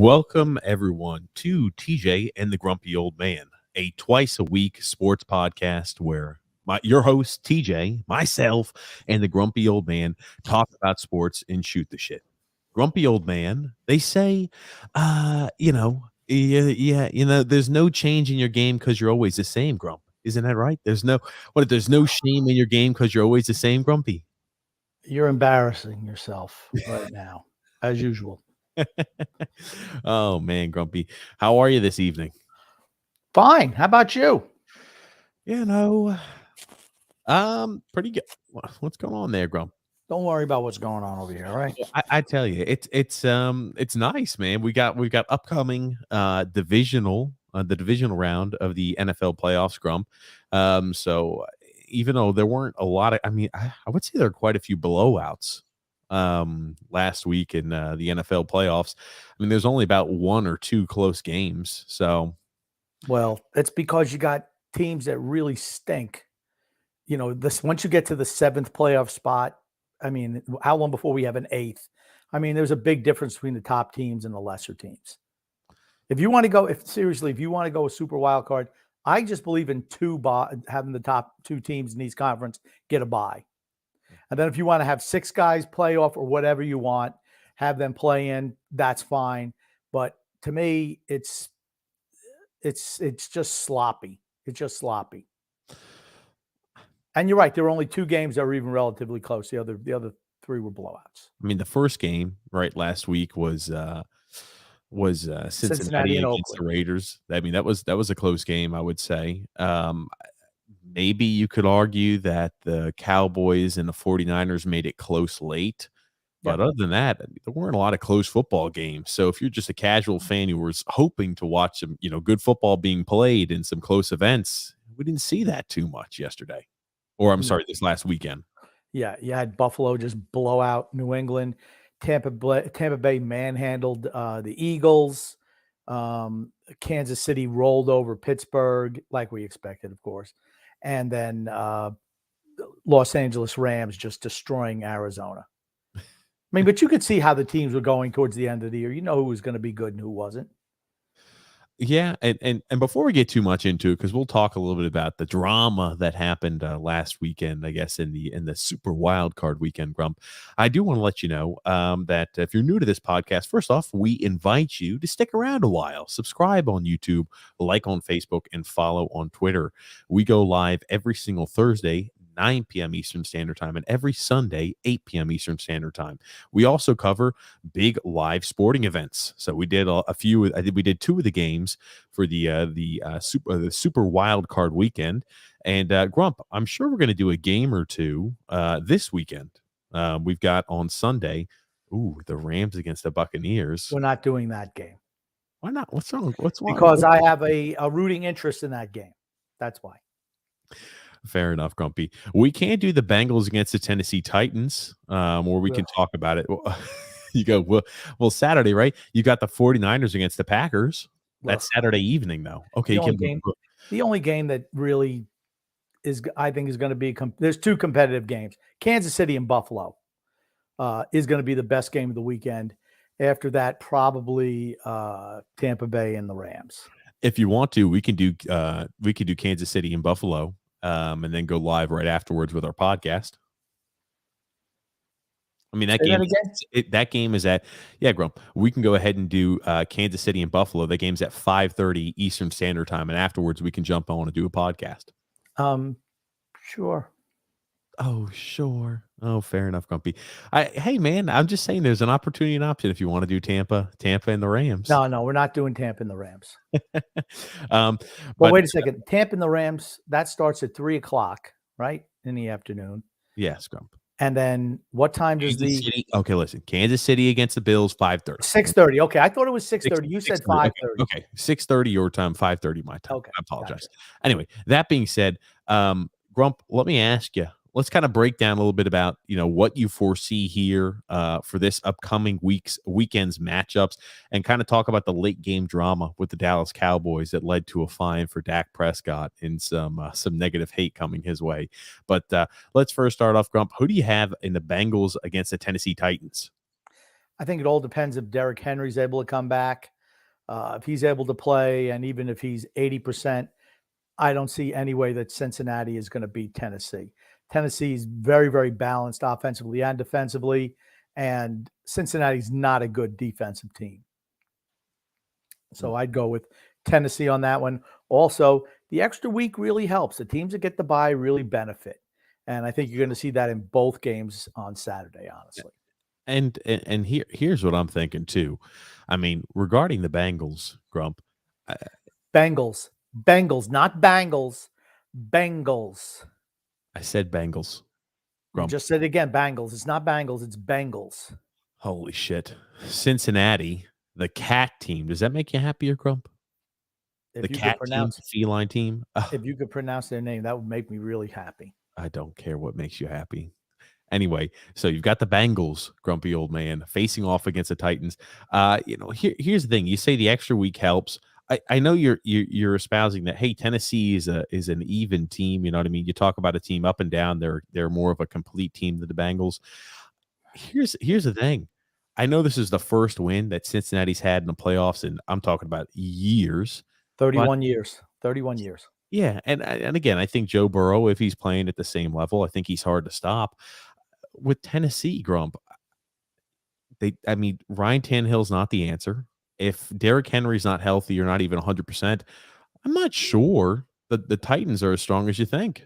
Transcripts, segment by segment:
Welcome, everyone, to TJ and the Grumpy Old Man, a twice-a-week sports podcast where your host, TJ, myself, and the Grumpy Old Man talk about sports and shoot the shit. Grumpy Old Man, they say, there's no change in your game because you're always the same, Grump. Isn't that right? There's no shame in your game because you're always the same, Grumpy. You're embarrassing yourself right now, as usual. Oh, man, Grumpy. How are you this evening? Fine. How about you? Pretty good. What's going on there, Grump? Don't worry about what's going on over here, all right? I tell you, it's nice, man. We've got upcoming divisional the divisional round of the NFL playoffs, Grump. So even though there weren't a lot of, I would say there are quite a few blowouts last week in the NFL playoffs. I mean, there's only about one or two close games. So, well, it's because you got teams that really stink. You know, once you get to the seventh playoff spot, I mean, how long before we have an eighth? I mean, there's a big difference between the top teams and the lesser teams. If you want to go, if you want to go a super wild card, I just believe in having the top two teams in each conference get a bye. And then if you want to have six guys play off or whatever you want, have them play in, that's fine. But to me, it's just sloppy. It's just sloppy. And you're right. There were only two games that were even relatively close. The other three were blowouts. I mean, the first game last week was Cincinnati against the Raiders. I mean, that was a close game, I would say. Maybe you could argue that the Cowboys and the 49ers made it close late. But other than that, there weren't a lot of close football games. So if you're just a casual fan who was hoping to watch some, good football being played in some close events, we didn't see that too much yesterday. Or I'm sorry, this last weekend. Yeah, you had Buffalo just blow out New England. Tampa Bay manhandled the Eagles. Kansas City rolled over Pittsburgh, like we expected, of course. And then Los Angeles Rams just destroying Arizona. I mean, but you could see how the teams were going towards the end of the year. You know who was going to be good and who wasn't. Yeah, and before we get too much into it, because we'll talk a little bit about the drama that happened last weekend, I guess in the Super Wildcard weekend, Grump. I do want to let you know that if you're new to this podcast, first off, we invite you to stick around a while, subscribe on YouTube, like on Facebook, and follow on Twitter. We go live every single Thursday, 9 p.m. Eastern Standard Time, and every Sunday, 8 p.m. Eastern Standard Time. We also cover big live sporting events. So we did a few. I think we did two of the games for the Super Wild Card weekend. And Grump, I'm sure we're going to do a game or two this weekend. We've got on Sunday, the Rams against the Buccaneers. We're not doing that game. Why not? What's wrong? What's wrong? Because I have a rooting interest in that game. That's why. Fair enough, Grumpy. We can't do the Bengals against the Tennessee Titans, or we can talk about it. You go, well, Saturday, right? You got the 49ers against the Packers. That's Saturday evening, though. Okay. The only game that really I think is going to be there's two competitive games. Kansas City and Buffalo is going to be the best game of the weekend. After that, probably Tampa Bay and the Rams. If you want to, we can do Kansas City and Buffalo. And then go live right afterwards with our podcast. I mean, that game is at, Grump. We can go ahead and do Kansas City and Buffalo. That game's at 5:30 Eastern Standard Time, and afterwards we can jump on and do a podcast. Sure. Oh, sure. Oh, fair enough, Grumpy. Hey, man, I'm just saying there's an opportunity and option if you want to do Tampa and the Rams. No, we're not doing Tampa and the Rams. But wait a second. Tampa and the Rams, that starts at 3:00, right? In the afternoon. Yes, Grump. And then what time does Okay, listen. Kansas City against the Bills, 5:30. 6:30. Okay, I thought it was 6:30. You said 5:30. Okay, 6:30 your time, 5:30 my time. Okay, I apologize. Gotcha. Anyway, that being said, Grump, let me ask you. Let's kind of break down a little bit about, what you foresee here for this upcoming weekend's matchups, and kind of talk about the late game drama with the Dallas Cowboys that led to a fine for Dak Prescott and some negative hate coming his way. But let's first start off, Grump. Who do you have in the Bengals against the Tennessee Titans? I think it all depends if Derrick Henry's able to come back. If he's able to play, and even if he's 80%, I don't see any way that Cincinnati is going to beat Tennessee. Tennessee is very, very balanced offensively and defensively, and Cincinnati's not a good defensive team. So I'd go with Tennessee on that one. Also, the extra week really helps. The teams that get the bye really benefit. And I think you're going to see that in both games on Saturday, honestly. And here's what I'm thinking too. I mean, regarding the Bengals, Grump, Bengals, not Bangles, Bengals. I said Bengals. You just said it again, Bengals. It's not Bengals, it's Bengals. Holy shit. Cincinnati, the cat team. Does that make you happier, Grump? If The you cat could team, pronounce, the feline team. if you could pronounce their name, that would make me really happy. I don't care what makes you happy. Anyway, so you've got the Bengals, grumpy old man, facing off against the Titans. Here's the thing: you say the extra week helps. I know you're espousing that. Hey, Tennessee is an even team. You know what I mean? You talk about a team up and down. They're more of a complete team than the Bengals. Here's the thing. I know this is the first win that Cincinnati's had in the playoffs, and I'm talking about years. 31 years. 31 years. Yeah, and again, I think Joe Burrow, if he's playing at the same level, I think he's hard to stop. With Tennessee, Grump, Ryan Tannehill's not the answer. If Derrick Henry's not healthy or not even 100%, I'm not sure that the Titans are as strong as you think.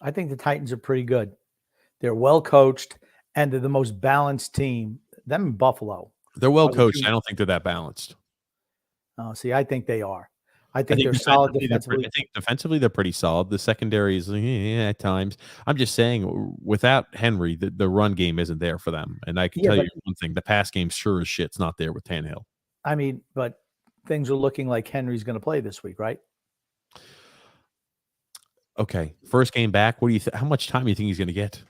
I think the Titans are pretty good. They're well coached, and they're the most balanced team. Them in Buffalo. They're well coached. I don't think they're that balanced. Oh, see, I think they are. I think they're solid defensively. I think defensively they're pretty solid. The secondary is at times. I'm just saying, without Henry, the run game isn't there for them. And I can tell you one thing: the pass game sure as shit's not there with Tannehill. I mean, but things are looking like Henry's going to play this week, right? Okay, first game back. What do you? How much time do you think he's going to get?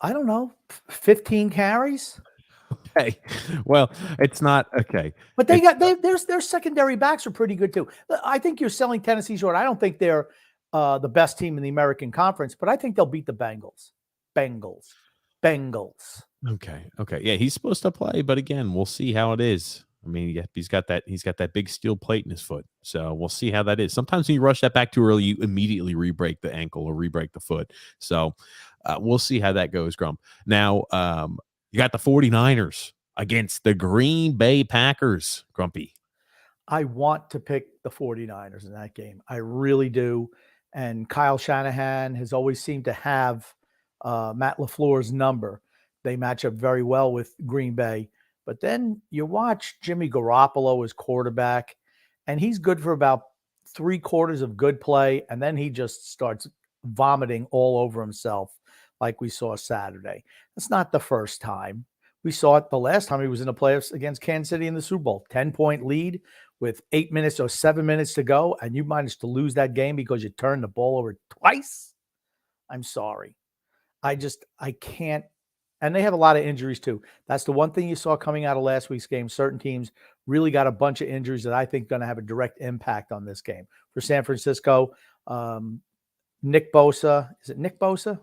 I don't know. 15 carries. Okay, well, it's not okay, but their secondary backs are pretty good too. I think you're selling Tennessee short. I don't think they're the best team in the American Conference, but I think they'll beat the Bengals. Okay, yeah, he's supposed to play, but again, we'll see how it is. I mean, he's got that big steel plate in his foot, so we'll see how that is. Sometimes when you rush that back too early, you immediately re-break the ankle or re-break the foot. So we'll see how that goes, Grump. Now, you got the 49ers against the Green Bay Packers, Grumpy. I want to pick the 49ers in that game. I really do. And Kyle Shanahan has always seemed to have Matt LaFleur's number. They match up very well with Green Bay. But then you watch Jimmy Garoppolo as quarterback, and he's good for about 3 quarters of good play, and then he just starts vomiting all over himself like we saw Saturday. That's not the first time. We saw it the last time he was in the playoffs against Kansas City in the Super Bowl. 10-point lead with 8 minutes or 7 minutes to go, and you managed to lose that game because you turned the ball over twice? I'm sorry. I can't. And they have a lot of injuries too. That's the one thing you saw coming out of last week's game. Certain teams really got a bunch of injuries that I think going to have a direct impact on this game. For San Francisco, Nick Bosa. Is it Nick Bosa?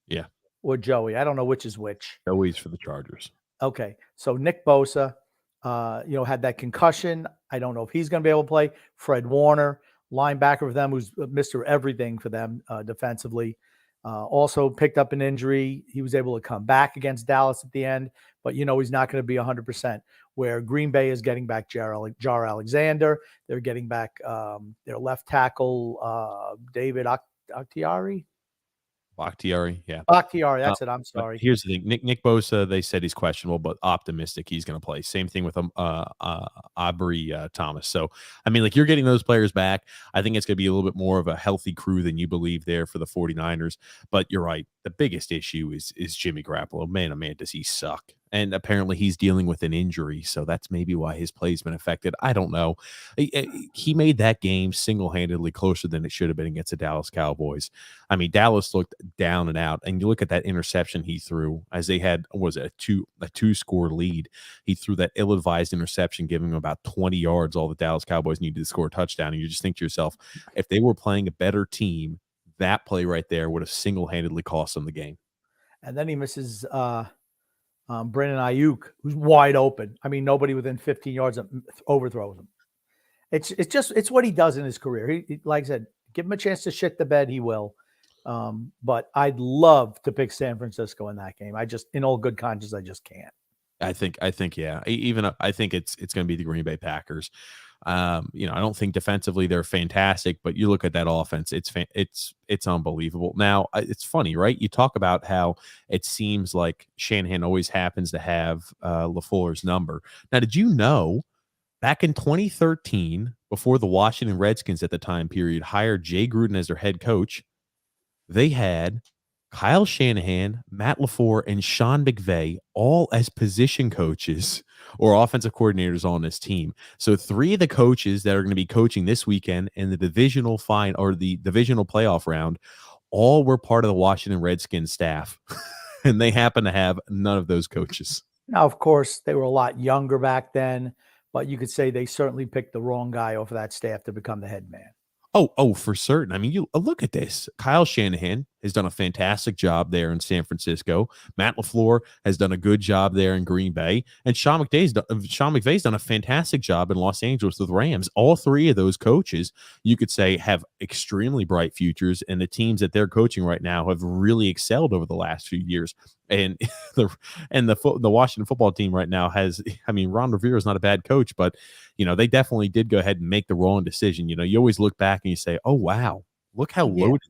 Yeah. Or Joey. I don't know which is which. Joey's for the Chargers. Okay. So Nick Bosa, had that concussion. I don't know if he's going to be able to play. Fred Warner, linebacker for them, who's Mr. Everything for them defensively. Also picked up an injury. He was able to come back against Dallas at the end, but he's not going to be 100%. Where Green Bay is getting back Jar Alexander. They're getting back their left tackle, David Bakhtiari. Yeah. Bakhtiari, that's it. I'm sorry. Here's the thing. Nick Bosa, they said he's questionable, but optimistic he's going to play. Same thing with Aubrey Thomas. So, I mean, you're getting those players back. I think it's going to be a little bit more of a healthy crew than you believe there for the 49ers. But you're right. The biggest issue is Jimmy Garoppolo. Man, oh man, does he suck. And apparently he's dealing with an injury, so that's maybe why his play's been affected. I don't know. He made that game single-handedly closer than it should have been against the Dallas Cowboys. I mean, Dallas looked down and out, and you look at that interception he threw as they had, a two-score lead. He threw that ill-advised interception, giving them about 20 yards. All the Dallas Cowboys needed to score a touchdown, and you just think to yourself, if they were playing a better team, that play right there would have single-handedly cost them the game. and then he misses Brandon Ayuk, who's wide open. I mean, nobody within 15 yards overthrows him. It's what he does in his career. He like I said, give him a chance to shit the bed, he will. But I'd love to pick San Francisco in that game. In all good conscience, I just can't. I think, yeah. Even I think it's going to be the Green Bay Packers. I don't think defensively they're fantastic, but you look at that offense, it's unbelievable. Now, it's funny, right? You talk about how it seems like Shanahan always happens to have LaFleur's number. Now, did you know back in 2013, before the Washington Redskins at the time period hired Jay Gruden as their head coach, they had Kyle Shanahan, Matt LaFleur, and Sean McVay all as position coaches or offensive coordinators on this team. So 3 of the coaches that are going to be coaching this weekend in the divisional playoff round all were part of the Washington Redskins staff. And they happen to have none of those coaches. Now, of course, they were a lot younger back then, but you could say they certainly picked the wrong guy off of that staff to become the head man. Oh, for certain. I mean, you look at this. Kyle Shanahan has done a fantastic job there in San Francisco. Matt LaFleur has done a good job there in Green Bay. And Sean McVay's done a fantastic job in Los Angeles with the Rams. All 3 of those coaches, you could say, have extremely bright futures, and the teams that they're coaching right now have really excelled over the last few years. And the Washington football team right now Ron Rivera is not a bad coach, but they definitely did go ahead and make the wrong decision. You always look back and you say, oh wow, look how loaded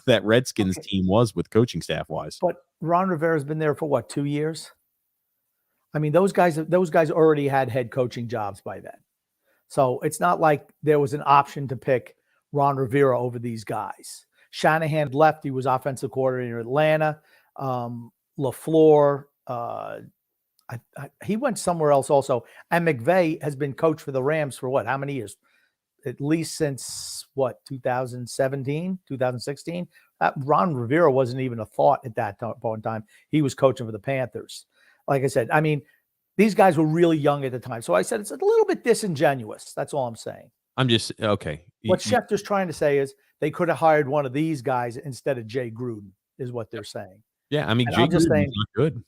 that Redskins team was with coaching staff wise. But Ron Rivera's been there for what, 2 years? I mean, those guys already had head coaching jobs by then. So it's not like there was an option to pick Ron Rivera over these guys. Shanahan left. He was offensive coordinator in Atlanta. LaFleur, he went somewhere else also. And McVay has been coach for the Rams for what? How many years? At least since what, 2017, 2016? Ron Rivera wasn't even a thought at that point in time. He was coaching for the Panthers. Like I said, I mean, these guys were really young at the time. So I said it's a little bit disingenuous. That's all I'm saying. I'm just, okay. What Schefter's trying to say is they could have hired one of these guys instead of Jay Gruden, is what they're saying. Yeah, I mean, Jay Gruden's not good.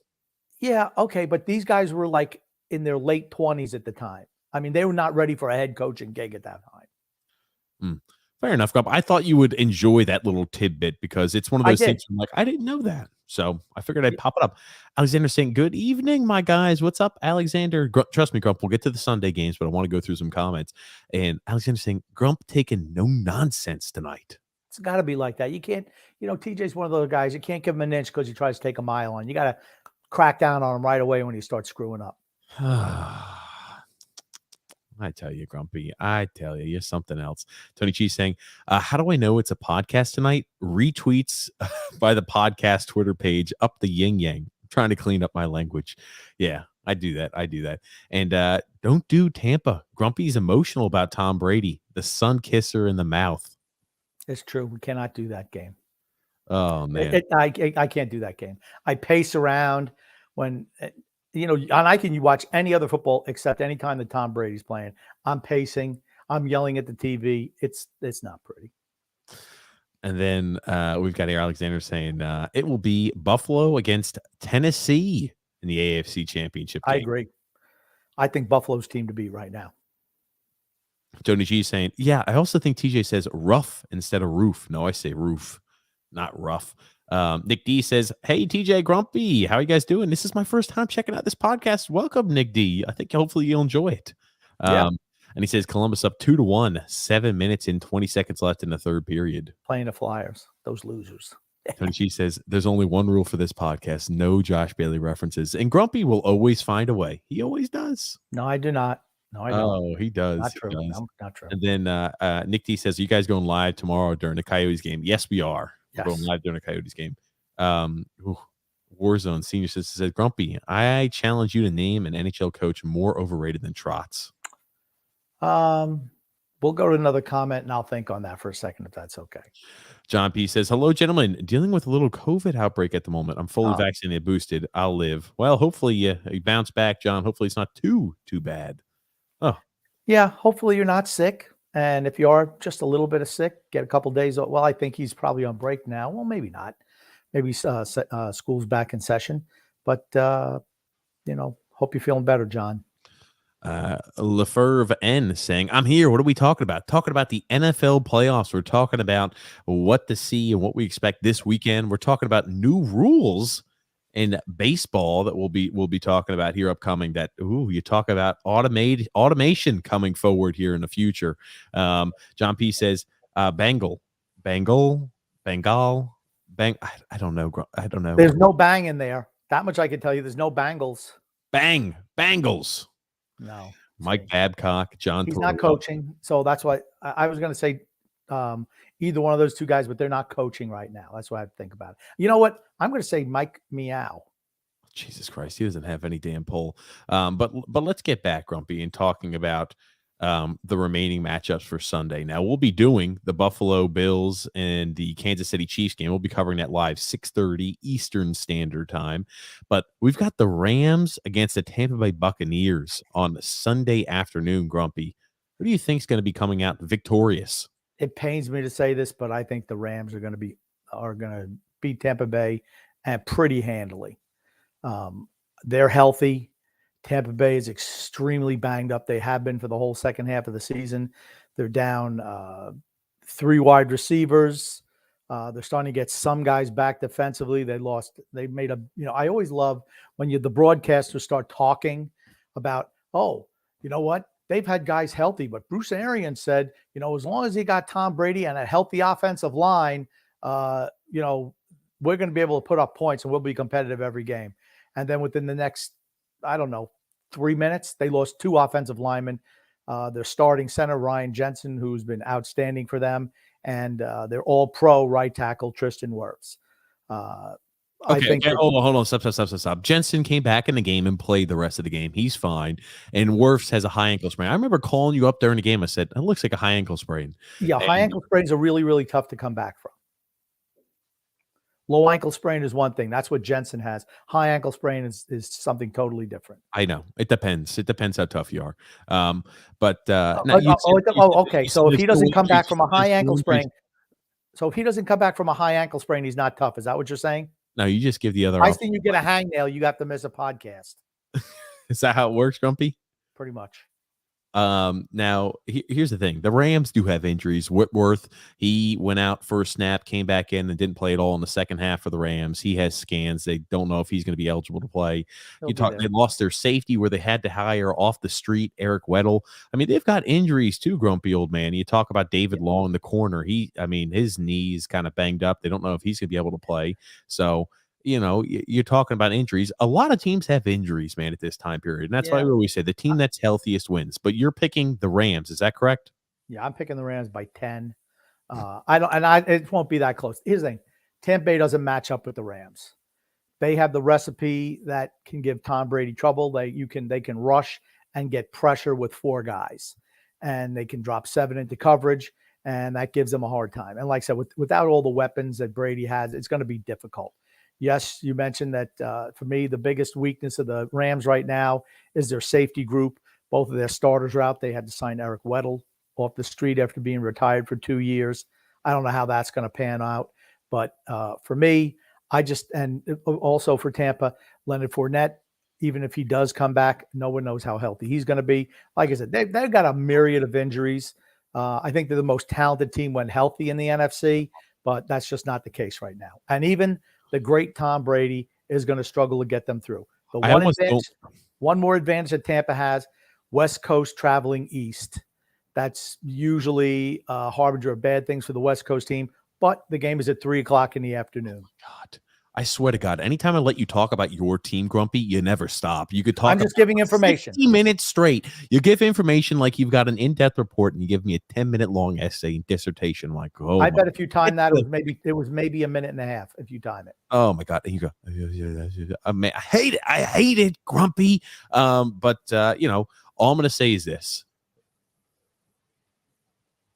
Yeah, okay, but these guys were like in their late 20s at the time. I mean, they were not ready for a head coaching gig at that time. Fair enough, Grump. I thought you would enjoy that little tidbit because it's one of those things I'm like, I didn't know that. So I figured I'd pop it up. Alexander saying, good evening, my guys. What's up, Alexander? Trust me, Grump, we'll get to the Sunday games, but I want to go through some comments. And Alexander saying, Grump taking no nonsense tonight. It's got to be like that. You can't, TJ's one of those guys. You can't give him an inch because he tries to take a mile on. You got to crack down on him right away when he starts screwing up. I tell you, Grumpy. I tell you, you're something else. Tony Cheese saying, how do I know it's a podcast tonight? Retweets by the podcast Twitter page up the yin yang. I'm trying to clean up my language. Yeah, I do that. And don't do Tampa. Grumpy's emotional about Tom Brady, the sun kisser in the mouth. It's true. We cannot do that game. Oh, man. I can't do that game. I pace around when and I can watch any other football except any time that Tom Brady's playing. I'm pacing. I'm yelling at the TV. It's not pretty. And then we've got here Alexander saying it will be Buffalo against Tennessee in the AFC Championship game. I agree. I think Buffalo's team to beat right now. Tony G saying, yeah, I also think TJ says rough instead of roof. No, I say roof, not rough. Nick D says, hey, TJ Grumpy, how are you guys doing? This is my first time checking out this podcast. Welcome, Nick D. I think hopefully you'll enjoy it. And he says Columbus up 2-1, 7 minutes and 20 seconds left in the third period. Playing the Flyers, those losers. Tony G says, there's only one rule for this podcast, no Josh Bailey references. And Grumpy will always find a way. He always does. No, I do not. No, I don't. Oh, he does. Not true. Does. No, not true. And then Nick D says, are you guys going live tomorrow during the Coyotes game? Yes, we are. Yes. We're going live during the Coyotes game. Warzone Senior Sister says, Grumpy, I challenge you to name an NHL coach more overrated than Trotz. We'll go to another comment and I'll think on that for a second if that's okay. John P says, hello, gentlemen. Dealing with a little COVID outbreak at the moment. I'm fully vaccinated, boosted. I'll live. Well, hopefully you bounce back, John. Hopefully it's not too bad. Oh, yeah. Hopefully you're not sick. And if you are just a little bit of sick, get a couple days. Well, I think he's probably on break now. Well, maybe not. maybe school's back in session. But hope you're feeling better, John. Lefebvre N saying, I'm here. What are we talking about? Talking about the NFL playoffs. We're talking about what to see and what we expect this weekend. We're talking about new rules in baseball that we'll be talking about here upcoming. That you talk about automation coming forward here in the future. John P says, Bengal. I don't know. There's no bang in there. That much I can tell you. There's no Bangles. Bangles. No. Mike Babcock, John. He's not coaching, so that's why I was going to say either one of those two guys, but they're not coaching right now. That's what I think about it. You know what? I'm going to say Mike Meow. Jesus Christ, he doesn't have any damn pull. But let's get back, Grumpy, and talking about the remaining matchups for Sunday. Now, we'll be doing the Buffalo Bills and the Kansas City Chiefs game. We'll be covering that live 6:30 Eastern Standard Time. But we've got the Rams against the Tampa Bay Buccaneers on Sunday afternoon, Grumpy. Who do you think is going to be coming out victorious? It pains me to say this, but I think the Rams are going to beat Tampa Bay and pretty handily. They're healthy. Tampa Bay is extremely banged up. They have been for the whole second half of the season. They're down 3 wide receivers. They're starting to get some guys back defensively. They made I always love when the broadcasters start talking about, you know what? They've had guys healthy, but Bruce Arians said, as long as he got Tom Brady and a healthy offensive line, we're going to be able to put up points and we'll be competitive every game. And then within the next, 3 minutes, they lost 2 offensive linemen. Their starting center, Ryan Jensen, who's been outstanding for them, and their all-pro right tackle, Tristan Wirfs. I think hold on. Stop. Jensen came back in the game and played the rest of the game. He's fine. And Wirfs has a high ankle sprain. I remember calling you up during the game. I said, it looks like a high ankle sprain. Yeah, high ankle sprains are really, really tough to come back from. Low ankle sprain is one thing. That's what Jensen has. High ankle sprain is something totally different. I know. It depends. It depends how tough you are. Okay. So if he doesn't come back from a high ankle sprain, he's not tough. Is that what you're saying? No, you just give the other. I think you get a hangnail, you have to miss a podcast. Is that how it works, Grumpy? Pretty much. Now here's the thing. The Rams do have injuries. Whitworth, he went out for a snap, came back in and didn't play at all in the second half for the Rams. He has scans. They don't know if he's going to be eligible to play. They lost their safety where they had to hire off the street, Eric Weddle. I mean, they've got injuries too, Grumpy old man. You talk about David Long in the corner. His knee's kind of banged up. They don't know if he's going to be able to play. So, you're talking about injuries. A lot of teams have injuries, man, at this time period. And that's why we always say the team that's healthiest wins. But you're picking the Rams. Is that correct? Yeah, I'm picking the Rams by 10. It won't be that close. Here's the thing. Tampa Bay doesn't match up with the Rams. They have the recipe that can give Tom Brady trouble. They can rush and get pressure with 4 guys. And they can drop 7 into coverage. And that gives them a hard time. And like I said, without all the weapons that Brady has, it's going to be difficult. Yes, you mentioned that for me, the biggest weakness of the Rams right now is their safety group. Both of their starters are out. They had to sign Eric Weddle off the street after being retired for 2 years. I don't know how that's going to pan out. But for me, and also for Tampa, Leonard Fournette, even if he does come back, no one knows how healthy he's going to be. Like I said, they've got a myriad of injuries. I think they're the most talented team when healthy in the NFC, but that's just not the case right now. And even the great Tom Brady is going to struggle to get them through. One more advantage that Tampa has, West Coast traveling east. That's usually a harbinger of bad things for the West Coast team, but the game is at 3:00 in the afternoon. Oh, God. I swear to God, anytime I let you talk about your team, Grumpy, you never stop. You could talk. I'm just giving information. 60 minutes straight. You give information like you've got an in-depth report, and you give me a 10-minute long essay and dissertation. Like, I bet if you time that, it was maybe a minute and a half if you time it. Oh my God! And you go. I hate it. I hate it, Grumpy. All I'm going to say is this.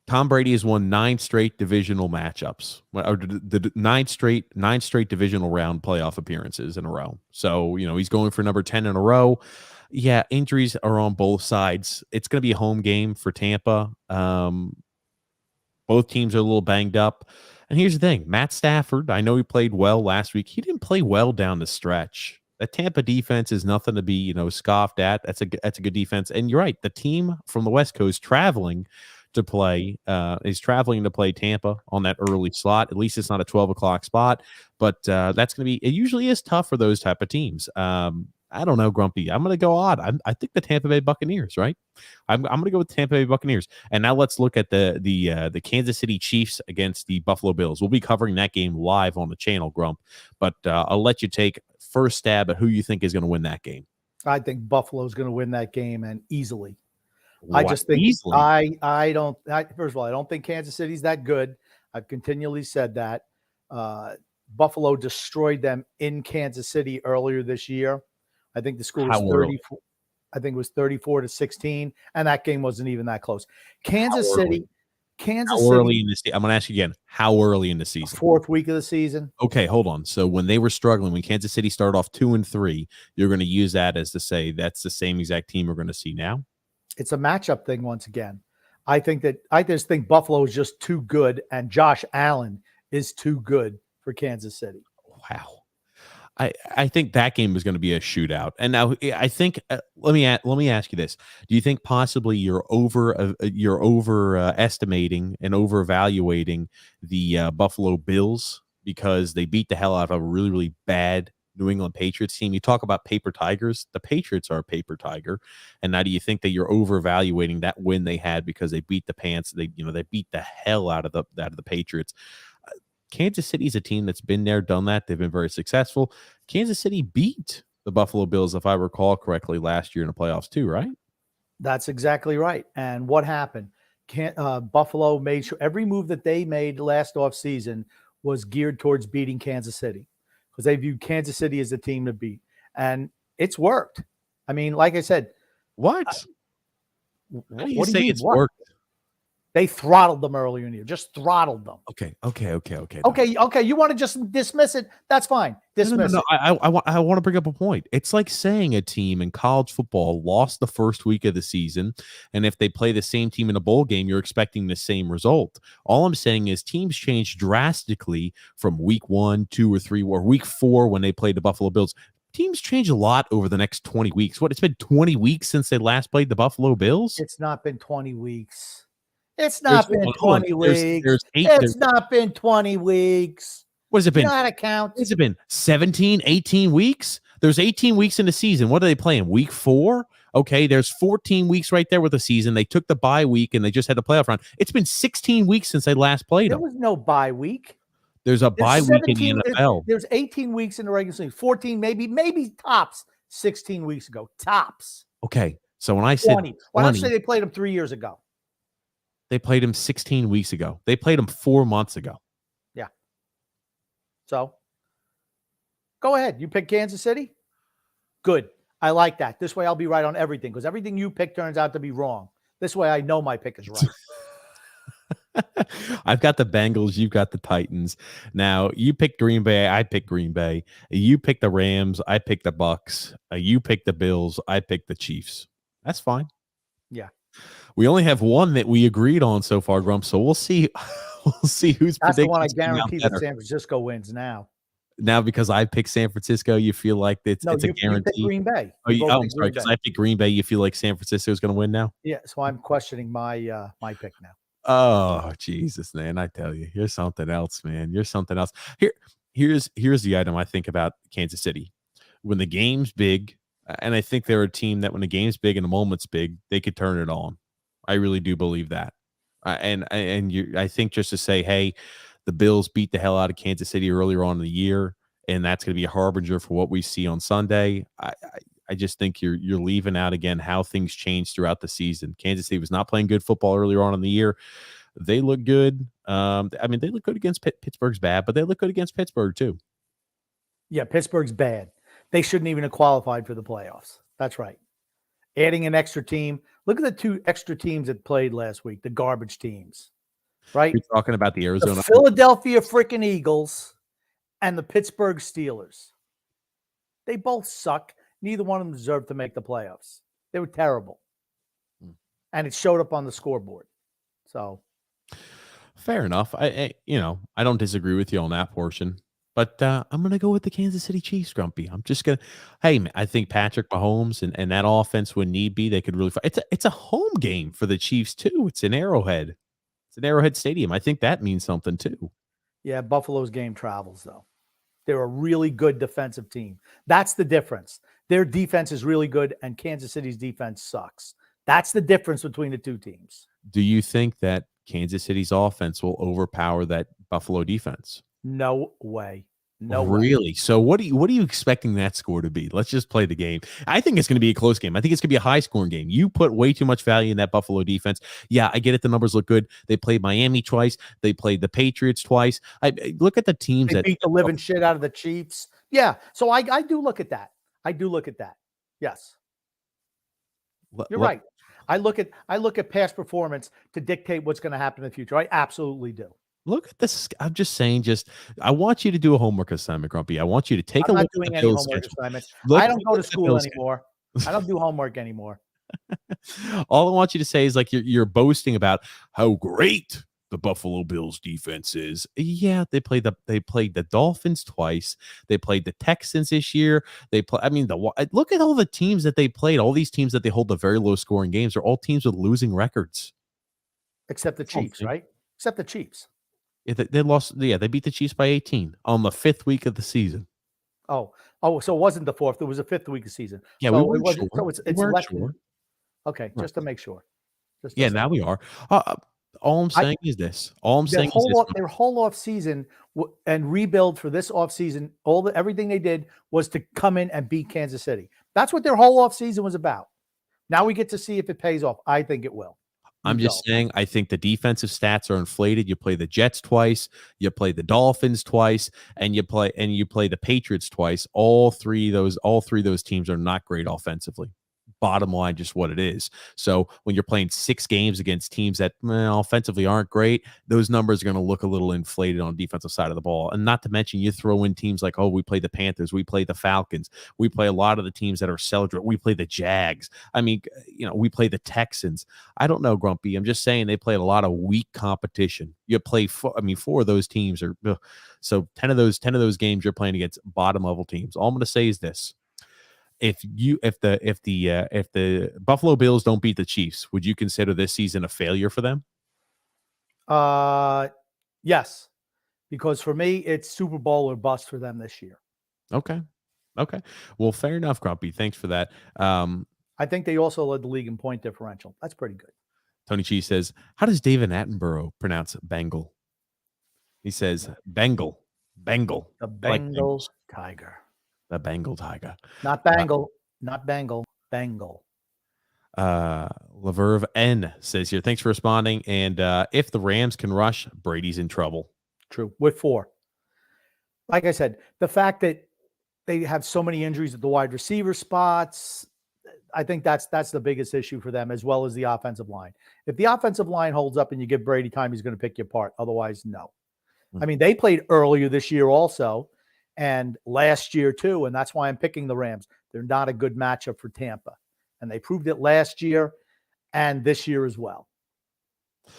Tom Brady has won 9 straight divisional matchups, or the 9 straight divisional round playoff appearances in a row. So, he's going for number 10 in a row. Yeah, injuries are on both sides. It's going to be a home game for Tampa. Both teams are a little banged up. And here's the thing, Matt Stafford, I know he played well last week. He didn't play well down the stretch. That Tampa defense is nothing to be, scoffed at. That's a good defense. And you're right. The team from the West Coast is traveling to play Tampa on that early slot. At least it's not a 12 o'clock spot, but that's going to be, it usually is tough for those type of teams. I don't know, Grumpy. I'm going to go odd. I think the Tampa Bay Buccaneers, right? I'm going to go with the Tampa Bay Buccaneers. And now let's look at the Kansas City Chiefs against the Buffalo Bills. We'll be covering that game live on the channel, Grump. But I'll let you take first stab at who you think is going to win that game. I think Buffalo's going to win that game, and easily. What? I just think Easily? first of all, I don't think Kansas City's that good. I've continually said that. Buffalo destroyed them in Kansas City earlier this year. I think the score was 34. I think it was 34-16, and that game wasn't even that close. Kansas City. Early in the season? I'm going to ask you again. How early in the season? Fourth week of the season. Okay, hold on. So when they were struggling, when Kansas City started off 2-3, you're going to use that as to say that's the same exact team we're going to see now? It's a matchup thing once again. I just think Buffalo is just too good, and Josh Allen is too good for Kansas City. Wow. I think that game is going to be a shootout. And now I think let me ask you this: do you think possibly you're estimating and over evaluating the Buffalo Bills because they beat the hell out of a really, really bad New England Patriots team? You talk about paper tigers. The Patriots are a paper tiger. And now do you think that you're over evaluating that win they had because they beat the pants? They beat the hell out of the Patriots. Kansas City is a team that's been there, done that. They've been very successful. Kansas City beat the Buffalo Bills, if I recall correctly, last year in the playoffs too, right? That's exactly right. And what happened? Buffalo made sure every move that they made last offseason was geared towards beating Kansas City because they viewed Kansas City as the team to beat. And it's worked. I mean, like I said. What? How do you say it's worked? They throttled them earlier in the year. Just throttled them. Okay. You want to just dismiss it? That's fine. Dismiss it. I want to bring up a point. It's like saying a team in college football lost the first week of the season, and if they play the same team in a bowl game, you're expecting the same result. All I'm saying is teams change drastically from week 1, 2, or 3, or week 4 when they played the Buffalo Bills. Teams change a lot over the next 20 weeks. What? It's been 20 weeks since they last played the Buffalo Bills? It's not been 20 weeks. It's not been 20 weeks. It's not been 20 weeks. What has it been? You know how to count. Has it been 17, 18 weeks? There's 18 weeks in the season. What are they playing? Week 4? Okay, there's 14 weeks right there with the season. They took the bye week and they just had the playoff round. It's been 16 weeks since they last played them. There was no bye week. There's a bye week in the NFL. There's 18 weeks in the regular season. 14, maybe tops 16 weeks ago. Tops. Okay, so when I said 20. Why don't you say they played them 3 years ago? They played him 16 weeks ago. They played him 4 months ago. Yeah. So, go ahead. You pick Kansas City? Good. I like that. This way I'll be right on everything because everything you pick turns out to be wrong. This way I know my pick is right. I've got the Bengals. You've got the Titans. Now, you pick Green Bay. I pick Green Bay. You pick the Rams. I pick the Bucks. You pick the Bills. I pick the Chiefs. That's fine. Yeah. We only have one that we agreed on so far, Grump. So we'll see. We'll see who's. That's the one I guarantee that San Francisco wins now. Now, because I picked San Francisco, you feel like it's a guarantee. You pick Green Bay. I'm sorry, because I picked Green Bay. You feel like San Francisco is going to win now? Yeah. So I'm questioning my pick now. Oh, Jesus, man! I tell you, you're something else, man. You're something else. Here's the item I think about Kansas City. When the game's big, and I think they're a team that when the game's big and the moment's big, they could turn it on. I really do believe that. I think just to say, hey, the Bills beat the hell out of Kansas City earlier on in the year, and that's going to be a harbinger for what we see on Sunday. I just think you're leaving out again how things change throughout the season. Kansas City was not playing good football earlier on in the year. They look good. They look good against Pittsburgh's bad, but they look good against Pittsburgh too. Yeah, Pittsburgh's bad. They shouldn't even have qualified for the playoffs. That's right. Adding an extra team. Look at the 2 extra teams that played last week, the garbage teams, right? You're talking about the Arizona. The Philadelphia freaking Eagles and the Pittsburgh Steelers. They both suck. Neither one of them deserved to make the playoffs. They were terrible. And it showed up on the scoreboard. So Fair enough. I don't disagree with you on that portion, but I'm going to go with the Kansas City Chiefs, Grumpy. I'm just going to, hey, man, I think Patrick Mahomes and that offense, when need be, they could really fight. It's a home game for the Chiefs, too. It's an Arrowhead. It's an Arrowhead Stadium. I think that means something, too. Yeah, Buffalo's game travels, though. They're a really good defensive team. That's the difference. Their defense is really good, and Kansas City's defense sucks. That's the difference between the two teams. Do you think that Kansas City's offense will overpower that Buffalo defense? No way. No way. Really? So what are you expecting that score to be? Let's just play the game. I think it's going to be a close game. I think it's going to be a high scoring game. You put way too much value in that Buffalo defense. Yeah, I get it. The numbers look good. They played Miami twice. They played the Patriots twice. I look at the teams They beat the living shit out of the Chiefs. Yeah. So I do look at that. I do look at that. Yes. You're right. I look at past performance to dictate what's going to happen in the future. I absolutely do. Look at this. I'm just saying, I want you to do a homework assignment, Grumpy. I want you to take a look at the Bills schedule. I don't go to school anymore. I don't do homework anymore. All I want you to say is like you're boasting about how great the Buffalo Bills defense is. Yeah, they played the Dolphins twice. They played the Texans this year. Look at all the teams that they played. All these teams that they hold the very low scoring games are all teams with losing records. Except the Chiefs, right? Except the Chiefs. Yeah, they lost. Yeah, they beat the Chiefs by 18 on the 5th week of the season. Oh, so it wasn't the 4th. It was the 5th week of the season. Yeah, so we weren't sure. So it's less sure. Okay, right. Just to make sure. Now we are. All I'm saying is this. Their whole off season and rebuild for this off season, everything they did was to come in and beat Kansas City. That's what their whole off season was about. Now we get to see if it pays off. I think it will. I'm just saying, I think the defensive stats are inflated. You play the Jets twice, you play the Dolphins twice, and you play the Patriots twice. All three of those teams are not great offensively. Bottom line, just what it is. So when you're playing 6 games against teams that offensively aren't great, those numbers are going to look a little inflated on the defensive side of the ball. And not to mention, you throw in teams like, we play the Panthers, we play the Falcons, we play a lot of the teams that are celebrating, we play the Jags. I mean, we play the Texans. I don't know, Grumpy. I'm just saying they played a lot of weak competition. You play 4 of those teams are so 10 of those games you're playing against bottom level teams. All I'm going to say is this. If the Buffalo Bills don't beat the Chiefs, would you consider this season a failure for them? Yes, because for me, it's Super Bowl or bust for them this year. Okay. Well, fair enough, Grumpy. Thanks for that. I think they also led the league in point differential. That's pretty good. Tony Cheese says, how does David Attenborough pronounce Bengal? He says Bengal. The Bengal Tiger. The Bengal Tiger. Not Bangle. Not Bengal. Bengal. Laverve N says here, thanks for responding. And if the Rams can rush, Brady's in trouble. True. With 4. Like I said, the fact that they have so many injuries at the wide receiver spots, I think that's the biggest issue for them, as well as the offensive line. If the offensive line holds up and you give Brady time, he's going to pick you apart. Otherwise, no. I mean, they played earlier this year also, and last year too, and that's why I'm picking the Rams. They're not a good matchup for Tampa, and they proved it last year and this year as well.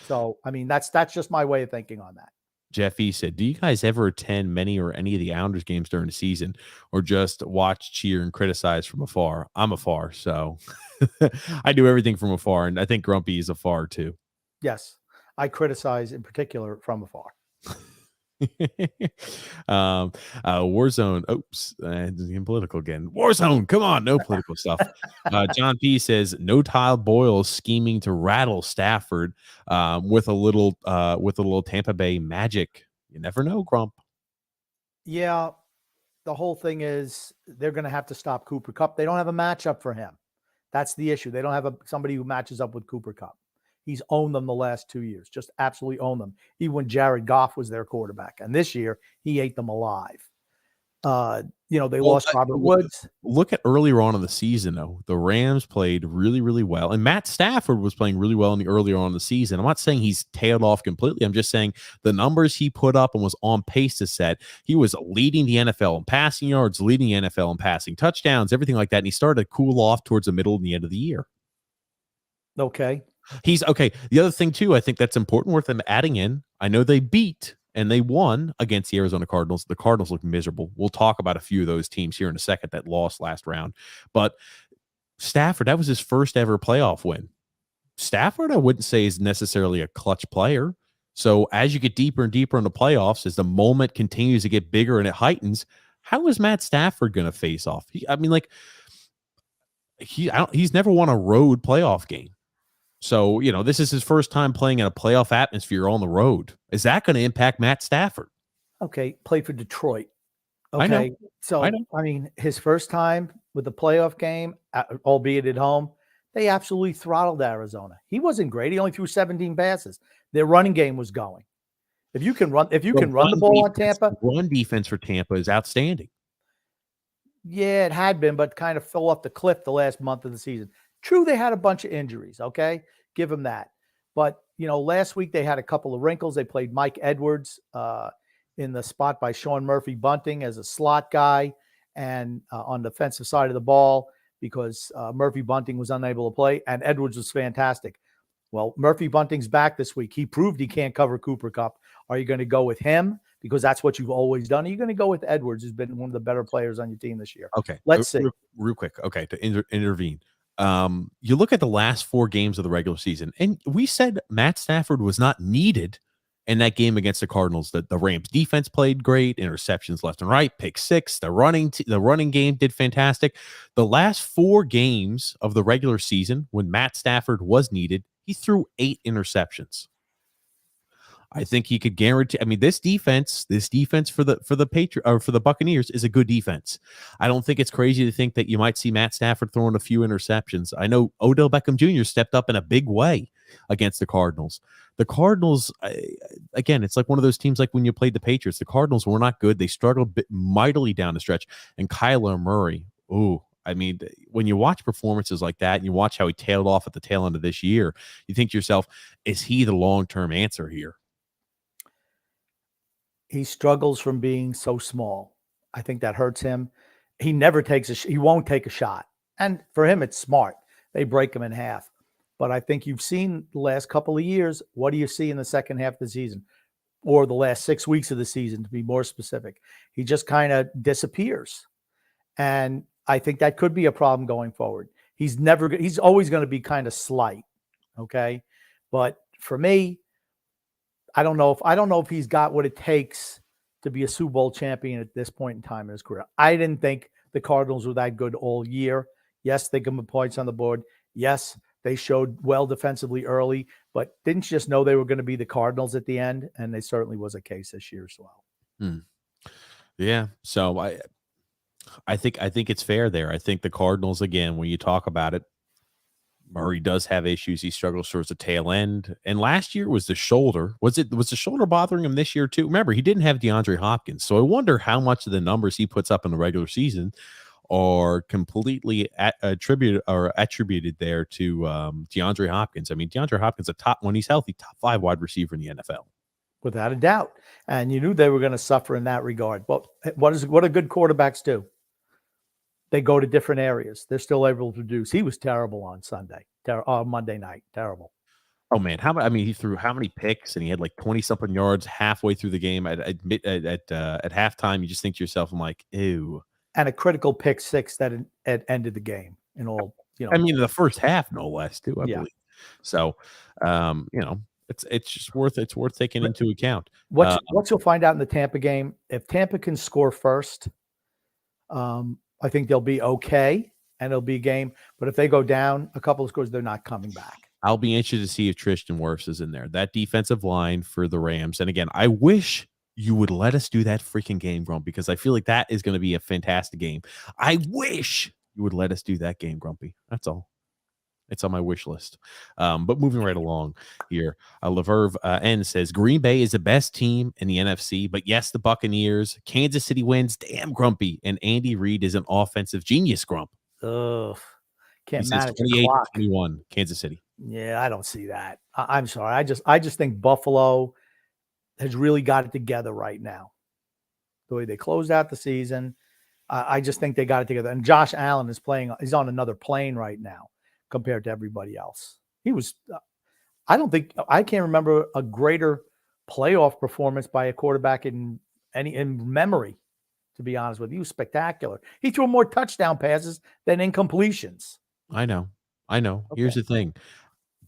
So, I mean, that's just my way of thinking on that. Jeff E said, do you guys ever attend many or any of the Islanders games during the season, or just watch, cheer, and criticize from afar? I'm afar, so I do everything from afar, and I think Grumpy is afar too. Yes, I criticize in particular from afar. Warzone. Oops, getting political again. Warzone. Come on, no political stuff. John P says no Tile Boyle scheming to rattle Stafford with a little Tampa Bay magic. You never know, Grump. Yeah, the whole thing is they're going to have to stop Cooper Kupp. They don't have a matchup for him. That's the issue. They don't have somebody who matches up with Cooper Kupp. He's owned them the last 2 years, just absolutely owned them. Even when Jared Goff was their quarterback. And this year, he ate them alive. They lost Robert Woods. Look at earlier on in the season, though. The Rams played really, really well. And Matt Stafford was playing really well earlier on in the season. I'm not saying he's tailed off completely. I'm just saying the numbers he put up and was on pace to set. He was leading the NFL in passing yards, leading the NFL in passing touchdowns, everything like that. And he started to cool off towards the middle and the end of the year. Okay. He's okay. The other thing too, I think that's important worth them adding in. I know they beat and they won against the Arizona Cardinals. The Cardinals look miserable. We'll talk about a few of those teams here in a second that lost last round. But Stafford, that was his first ever playoff win. Stafford, I wouldn't say is necessarily a clutch player. So as you get deeper and deeper in the playoffs, as the moment continues to get bigger and it heightens, how is Matt Stafford going to face off? He's never won a road playoff game. So, this is his first time playing in a playoff atmosphere on the road. Is that going to impact Matt Stafford? Okay, played for Detroit. I know. Okay, so I mean, his first time with the playoff game, albeit at home, they absolutely throttled Arizona. He wasn't great. He only threw 17 passes. Their running game was going. If you can run the ball on Tampa, run defense for Tampa is outstanding. Yeah, it had been, but kind of fell off the cliff the last month of the season. True, they had a bunch of injuries. Okay, give them that. But last week they had a couple of wrinkles. They played Mike Edwards in the spot by Sean Murphy Bunting as a slot guy, and on the defensive side of the ball because Murphy Bunting was unable to play, and Edwards was fantastic. Well, Murphy Bunting's back this week. He proved he can't cover Cooper Kupp. Are you going to go with him? Because that's what you've always done. Are you going to go with Edwards, who's been one of the better players on your team this year? Okay. Let's see. Real quick. Okay. To intervene. You look at the last 4 games of the regular season, and we said Matt Stafford was not needed in that game against the Cardinals. The Rams defense played great, interceptions left and right, pick 6. The running game did fantastic. The last 4 games of the regular season, when Matt Stafford was needed, he threw 8 interceptions. I think he could guarantee. I mean, this defense for the Buccaneers is a good defense. I don't think it's crazy to think that you might see Matt Stafford throwing a few interceptions. I know Odell Beckham Jr. stepped up in a big way against the Cardinals. The Cardinals, again, it's like one of those teams like when you played the Patriots. The Cardinals were not good. They struggled mightily down the stretch. And Kyler Murray, I mean, when you watch performances like that and you watch how he tailed off at the tail end of this year, you think to yourself, is he the long-term answer here? He struggles from being so small. I think that hurts him. He won't take a shot. And for him, it's smart. They break him in half. But I think you've seen the last couple of years, what do you see in the second half of the season? Or the last 6 weeks of the season, to be more specific. He just kind of disappears. And I think that could be a problem going forward. He's always going to be kind of slight. Okay. But for me, I don't know if he's got what it takes to be a Super Bowl champion at this point in time in his career. I didn't think the Cardinals were that good all year. Yes, they give him points on the board. Yes, they showed well defensively early, but didn't you just know they were going to be the Cardinals at the end? And they certainly was a case this year as well. Yeah. So I think it's fair there. I think the Cardinals, again, when you talk about it, Murray does have issues. He struggles towards the tail end. And last year was the shoulder. Was the shoulder bothering him this year too? Remember, he didn't have DeAndre Hopkins. So I wonder how much of the numbers he puts up in the regular season are completely attributed there to DeAndre Hopkins. I mean, DeAndre Hopkins, when he's healthy, top 5 wide receiver in the NFL. Without a doubt. And you knew they were going to suffer in that regard. But what do good quarterbacks do? They go to different areas. They're still able to produce. He was terrible on Monday night. Terrible. Oh man, he threw how many picks, and he had like 20-something yards halfway through the game. At halftime, you just think to yourself, I'm like, ew. And a critical pick 6 that ended the game. In all, I mean, the first half, no less, too. I believe. So, it's just worth taking into account. What you'll find out in the Tampa game, if Tampa can score first, I think they'll be okay, and it'll be a game. But if they go down a couple of scores, they're not coming back. I'll be interested to see if Tristan Wirfs is in there. That defensive line for the Rams. And again, I wish you would let us do that freaking game, Grump, because I feel like that is going to be a fantastic game. I wish you would let us do that game, Grumpy. That's all. It's on my wish list. But moving right along here, Laverve N says Green Bay is the best team in the NFC, but yes, the Buccaneers. Kansas City wins. Damn, Grumpy. And Andy Reid is an offensive genius, Grump. Ugh. Can't manage the clock. 28-21, Kansas City. Yeah, I don't see that. I'm sorry. I just think Buffalo has really got it together right now. The way they closed out the season, I just think they got it together. And Josh Allen he's on another plane right now compared to everybody else. He was I can't remember a greater playoff performance by a quarterback in memory. To be honest with you, spectacular. He threw more touchdown passes than incompletions. I know. Here's Okay. the thing.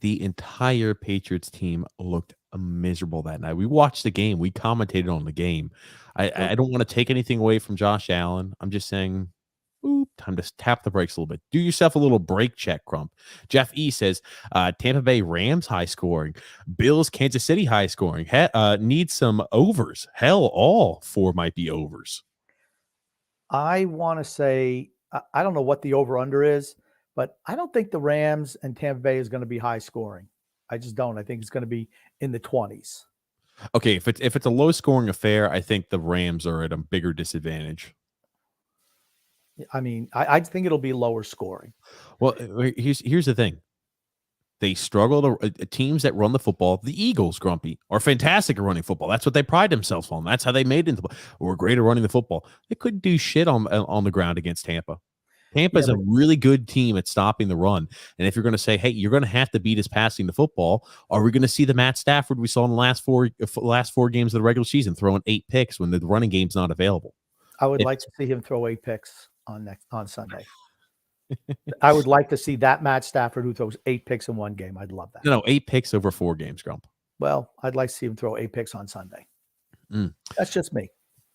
The entire Patriots team looked miserable that night. We watched the game. We commentated on the game. I don't want to take anything away from Josh Allen. I'm just saying, time to tap the brakes a little bit. Do yourself a little brake check, Crump. Jeff E says, Tampa Bay Rams high scoring. Bills Kansas City high scoring. Need some overs. Hell, all 4 might be overs. I want to say, I don't know what the over-under is, but I don't think the Rams and Tampa Bay is going to be high scoring. I just don't. I think it's going to be in the 20s. Okay, if it's a low scoring affair, I think the Rams are at a bigger disadvantage. I mean, I think it'll be lower scoring. Well, here's the thing. They struggle to teams that run the football. The Eagles, Grumpy, are fantastic at running football. That's what they pride themselves on. That's how they made it. We're great at running the football. They couldn't do shit on the ground against Tampa. Tampa's a really good team at stopping the run. And if you're going to say, hey, you're going to have to beat us passing the football, are we going to see the Matt Stafford we saw in the last four games of the regular season throwing 8 picks when the running game's not available? I would like to see him throw 8 picks on Sunday. I would like to see that Matt Stafford who throws 8 picks in one game. I'd love that. No, 8 picks over 4 games, Grump. Well, I'd like to see him throw 8 picks on Sunday. That's just me.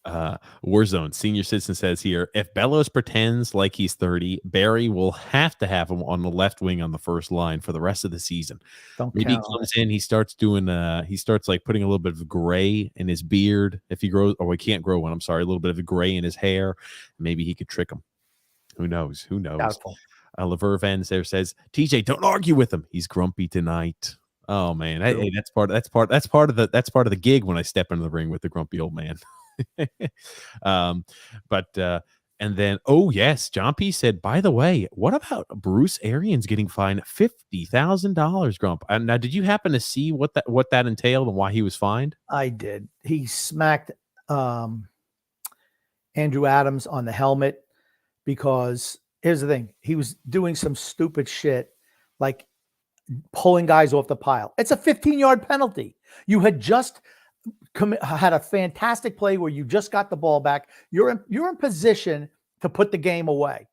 Warzone Senior Citizen says here, if Bellows pretends like he's 30, Barry will have to have him on the left wing on the first line for the rest of the season. Maybe he comes in, he starts like putting a little bit of gray in his beard. If he grows, he can't grow one. I'm sorry, a little bit of gray in his hair. Maybe he could trick him. Who knows? Doubtful. Lever Vans there says, TJ, don't argue with him. He's grumpy tonight. Oh man, hey, that's part of the gig when I step into the ring with the grumpy old man. And then, oh yes, John P said, by the way, what about Bruce Arians getting fined $50,000, Grump? Now, did you happen to see what that entailed and why he was fined? I did. He smacked Andrew Adams on the helmet because here's the thing. He was doing some stupid shit like pulling guys off the pile. It's a 15-yard penalty. You had just had a fantastic play where you just got the ball back. You're in position to put the game away,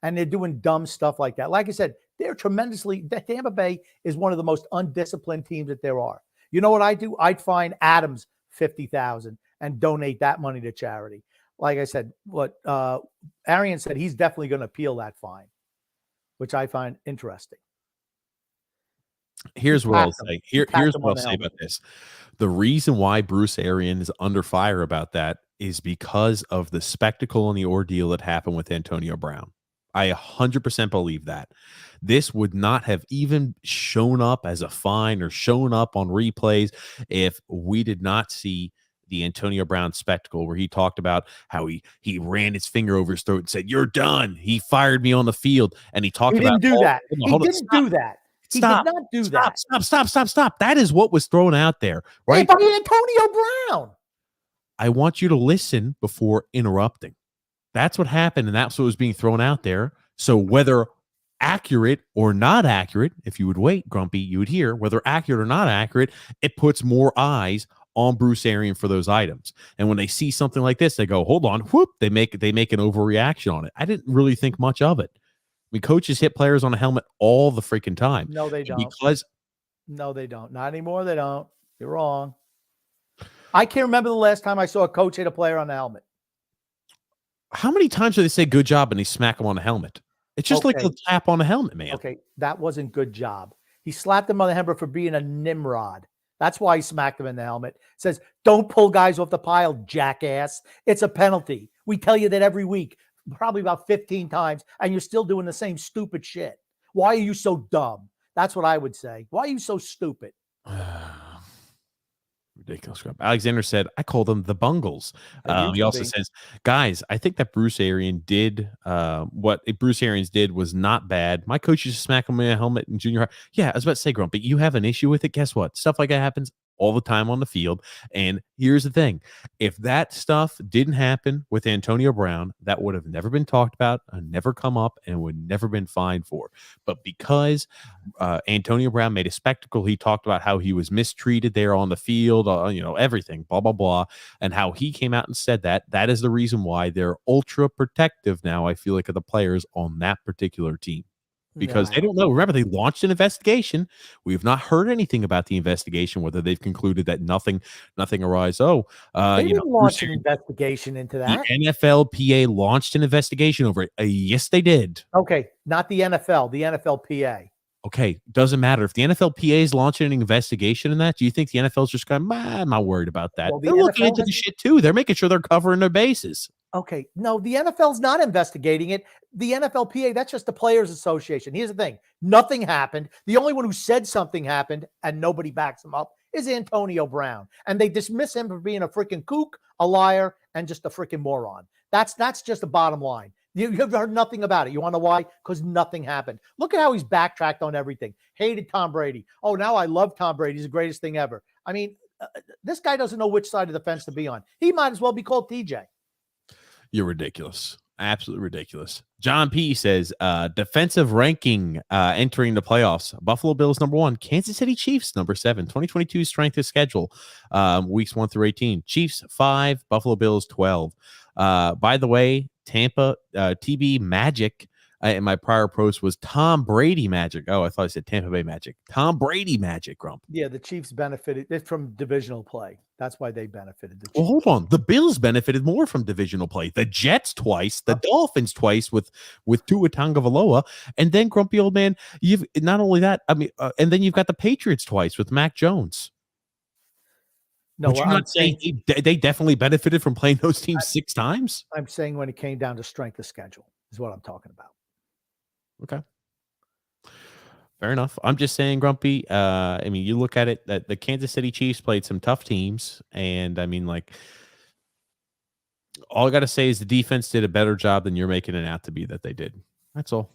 and they're doing dumb stuff like that. Like I said, Tampa Bay is one of the most undisciplined teams that there are. You know what I do? I'd fine Adams $50,000 and donate that money to charity. Like I said, what Arian said, he's definitely going to appeal that fine, which I find interesting. Here's what I'll say. Here's what I'll say about this. The reason why Bruce Arians is under fire about that is because of the spectacle and the ordeal that happened with Antonio Brown. I 100% believe that. This would not have even shown up as a fine or shown up on replays if we did not see the Antonio Brown spectacle where he talked about how he ran his finger over his throat and said, "You're done. He fired me on the field." And he talked about He didn't do that. He did not do that. Stop. That is what was thrown out there, right? By Antonio Brown. I want you to listen before interrupting. That's what happened, and that's what was being thrown out there. So whether accurate or not accurate, if you would wait, Grumpy, you would hear whether accurate or not accurate, it puts more eyes on Bruce Arians for those items. And when they see something like this, they go, hold on, whoop, they make an overreaction on it. I didn't really think much of it. I mean, coaches hit players on a helmet all the freaking time. No, they don't. No, they don't. Not anymore. They don't. You're wrong. I can't remember the last time I saw a coach hit a player on the helmet. How many times do they say good job and they smack him on the helmet? It's just like a tap on the helmet, man. Okay, that wasn't good job. He slapped him on the helmet for being a Nimrod. That's why he smacked him in the helmet. Says, don't pull guys off the pile, jackass. It's a penalty. We tell you that every week, probably about 15 times, and you're still doing the same stupid shit. Why are you so dumb? That's what I would say. Why are you so stupid? Ridiculous. Alexander said, I call them the Bungles. He also says, guys, I think that Bruce Arians did what Bruce Arians did was not bad. My coach used to smack him in a helmet in junior high. Yeah, I was about to say, Grumpy, you have an issue with it. Guess what? Stuff like that happens all the time on the field. And here's the thing. If that stuff didn't happen with Antonio Brown, that would have never been talked about, never come up, and would never been fined for. But because Antonio Brown made a spectacle, he talked about how he was mistreated there on the field, everything, blah, blah, blah, and how he came out and said that is the reason why they're ultra protective now, I feel like, of the players on that particular team. Because they don't know. Remember, they launched an investigation. We have not heard anything about the investigation, whether they've concluded that nothing arose. They didn't launch an investigation into that. The NFLPA launched an investigation over it. Yes, they did. Okay, not the NFL, the NFLPA. Okay, doesn't matter. If the NFLPA is launching an investigation in that, do you think the NFL is just going, I'm not worried about that? Well, they're looking into the shit too. They're making sure they're covering their bases. Okay, no, the NFL's not investigating it. The NFLPA, that's just the Players Association. Here's the thing. Nothing happened. The only one who said something happened and nobody backs him up is Antonio Brown. And they dismiss him for being a freaking kook, a liar, and just a freaking moron. That's just the bottom line. You've heard nothing about it. You want to know why? Because nothing happened. Look at how he's backtracked on everything. Hated Tom Brady. Oh, now I love Tom Brady. He's the greatest thing ever. I mean, this guy doesn't know which side of the fence to be on. He might as well be called TJ. You're ridiculous. Absolutely ridiculous. John P. says, defensive ranking entering the playoffs. Buffalo Bills, number 1. Kansas City Chiefs, number 7. 2022 strength of schedule, weeks 1 through 18. Chiefs, 5. Buffalo Bills, 12. By the way, Tampa TB Magic in my prior post was Tom Brady Magic. Oh, I thought I said Tampa Bay Magic. Tom Brady Magic, Grump. Yeah, the Chiefs benefited from divisional play. That's why they benefited. Well, hold on. The Bills benefited more from divisional play. The Jets twice, the Dolphins twice with Tua Tagovailoa, and then, grumpy old man, you've not only that. I mean, and then you've got the Patriots twice with Mac Jones. No, you're not saying they definitely benefited from playing those teams 6 times. I'm saying when it came down to strength of schedule is what I'm talking about. Okay. Fair enough. I'm just saying, Grumpy. I mean, you look at it that the Kansas City Chiefs played some tough teams, and I mean, like, all I got to say is the defense did a better job than you're making it out to be that they did. That's all.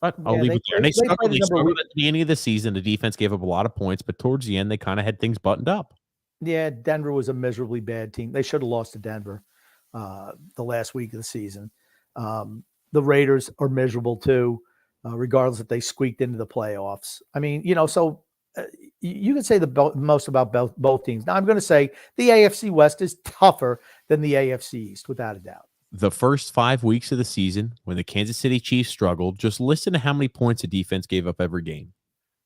But I'll leave it there. And they struggled at the beginning of the season. The defense gave up a lot of points, but towards the end, they kind of had things buttoned up. Yeah, Denver was a miserably bad team. They should have lost to Denver the last week of the season. The Raiders are miserable too. Regardless if they squeaked into the playoffs. I mean, so you can say the most about both teams. Now, I'm going to say the AFC West is tougher than the AFC East, without a doubt. The first 5 weeks of the season, when the Kansas City Chiefs struggled, just listen to how many points the defense gave up every game.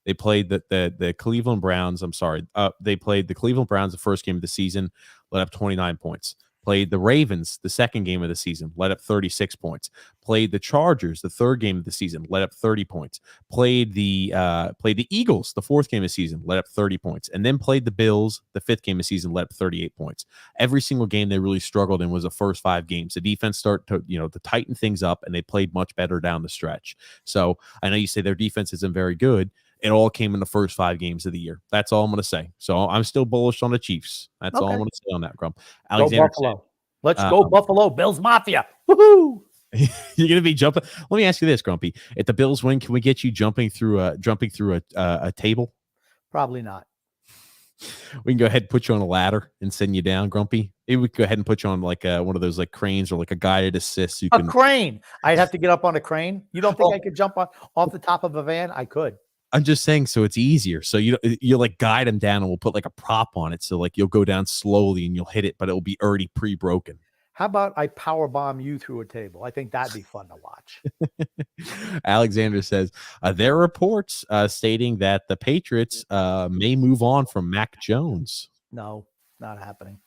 They played the Cleveland Browns. They played the Cleveland Browns the first game of the season, let up 29 points. Played the Ravens the second game of the season, let up 36 points. Played the Chargers the third game of the season, let up 30 points. Played the Eagles the fourth game of the season, let up 30 points. And then played the Bills the fifth game of the season, let up 38 points. Every single game they really struggled in was the first 5 games. The defense started to tighten things up, and they played much better down the stretch. So I know you say their defense isn't very good. It all came in the first 5 games of the year. That's all I'm going to say. So I'm still bullish on the Chiefs. That's all I'm going to say on that, Grump. Alexander, go Buffalo. Let's go Buffalo. Bills Mafia. Woohoo! You're going to be jumping. Let me ask you this, Grumpy. If the Bills win, can we get you jumping through a table? Probably not. We can go ahead and put you on a ladder and send you down, Grumpy. Maybe we could go ahead and put you on like one of those like cranes or like a guided assist. A crane. I'd have to get up on a crane. You don't think I could jump off the top of a van? I could. I'm just saying, so it's easier. So you like guide them down, and we'll put like a prop on it. So like you'll go down slowly and you'll hit it, but it'll be already pre-broken. How about I power bomb you through a table? I think that'd be fun to watch. Alexander says there are reports stating that the Patriots may move on from Mac Jones. No, not happening.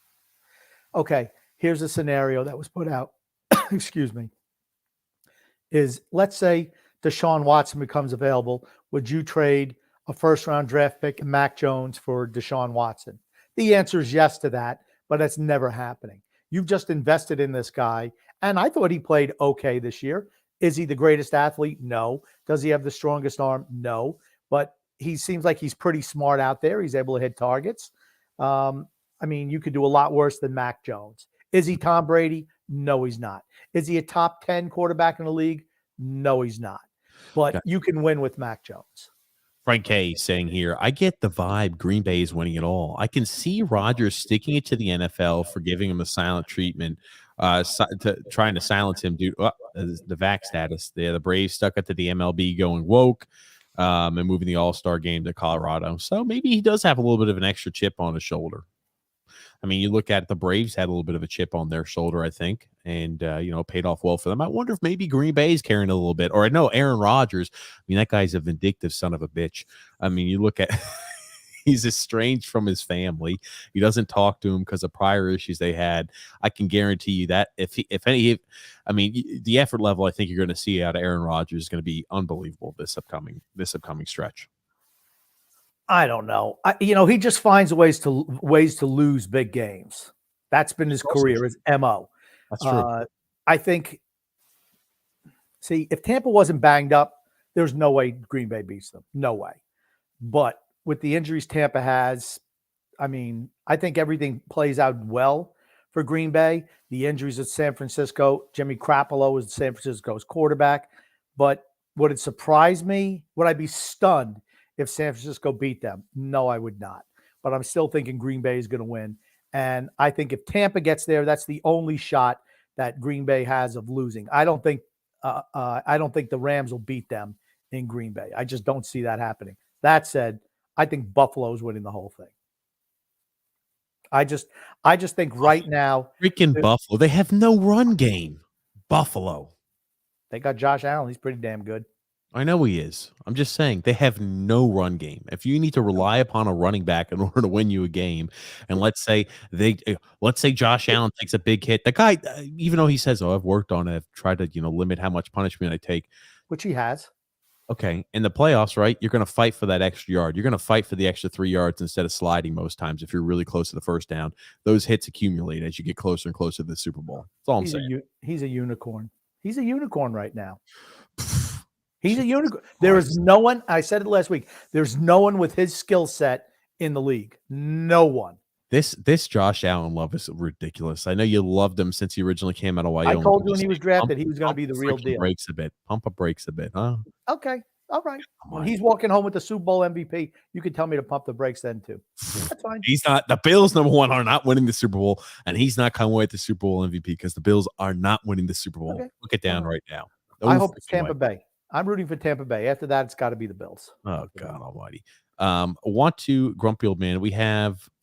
Okay, here's a scenario that was put out. Excuse me. Let's say Deshaun Watson becomes available. Would you trade a first-round draft pick and Mac Jones for Deshaun Watson? The answer is yes to that, but that's never happening. You've just invested in this guy, and I thought he played okay this year. Is he the greatest athlete? No. Does he have the strongest arm? No. But he seems like he's pretty smart out there. He's able to hit targets. I mean, you could do a lot worse than Mac Jones. Is he Tom Brady? No, he's not. Is he a top 10 quarterback in the league? No, he's not. But you can win with Mac Jones. Frank K saying here, I get the vibe Green Bay is winning it all. I can see Rodgers sticking it to the NFL for giving him a silent treatment, trying to silence him due to the vac status. The Braves stuck it to the MLB going woke, and moving the All-Star game to Colorado. So maybe he does have a little bit of an extra chip on his shoulder. I mean, you look at the Braves had a little bit of a chip on their shoulder, I think, and paid off well for them. I wonder if maybe Green Bay is carrying a little bit, or I know Aaron Rodgers. I mean, that guy's a vindictive son of a bitch. I mean, you look at he's estranged from his family. He doesn't talk to him because of prior issues they had. I can guarantee you that the effort level I think you're going to see out of Aaron Rodgers is going to be unbelievable this upcoming stretch. I don't know. He just finds ways to lose big games. That's been his career, his MO. That's true. I think. See, if Tampa wasn't banged up, there's no way Green Bay beats them. No way. But with the injuries Tampa has, I mean, I think everything plays out well for Green Bay. The injuries at San Francisco, Jimmy Garoppolo is San Francisco's quarterback. But would it surprise me? Would I be stunned if San Francisco beat them? No, I would not. But I'm still thinking Green Bay is going to win. And I think if Tampa gets there, that's the only shot that Green Bay has of losing. I don't think the Rams will beat them in Green Bay. I just don't see that happening. That said, I think Buffalo's winning the whole thing. I just think right now, freaking Buffalo, they have no run game. Buffalo. They got Josh Allen. He's pretty damn good. I know he is. I'm just saying they have no run game. If you need to rely upon a running back in order to win you a game, and let's say Josh Allen takes a big hit, the guy, even though he says, "Oh, I've worked on it, I've tried to limit how much punishment I take," which he has. Okay, in the playoffs, right? You're going to fight for that extra yard. You're going to fight for the extra 3 yards instead of sliding most times. If you're really close to the first down, those hits accumulate as you get closer and closer to the Super Bowl. That's all I'm saying. He's a unicorn. He's a unicorn right now. He's a unicorn. There is no one. I said it last week. There's no one with his skill set in the league. No one. This Josh Allen love is ridiculous. I know you loved him since he originally came out of Wyoming. I told you when he was drafted, he was going to be the real deal. Pump up brakes a bit, huh? Okay. All right. When he's walking home with the Super Bowl MVP, you can tell me to pump the brakes then too. That's fine. He's not. The Bills, number one, are not winning the Super Bowl, and he's not coming away with the Super Bowl MVP because the Bills are not winning the Super Bowl. Okay. Look it down right now. I hope it's Tampa Bay. I'm rooting for Tampa Bay. After that, it's got to be the Bills. Oh, God almighty. Want to, Grumpy Old Man,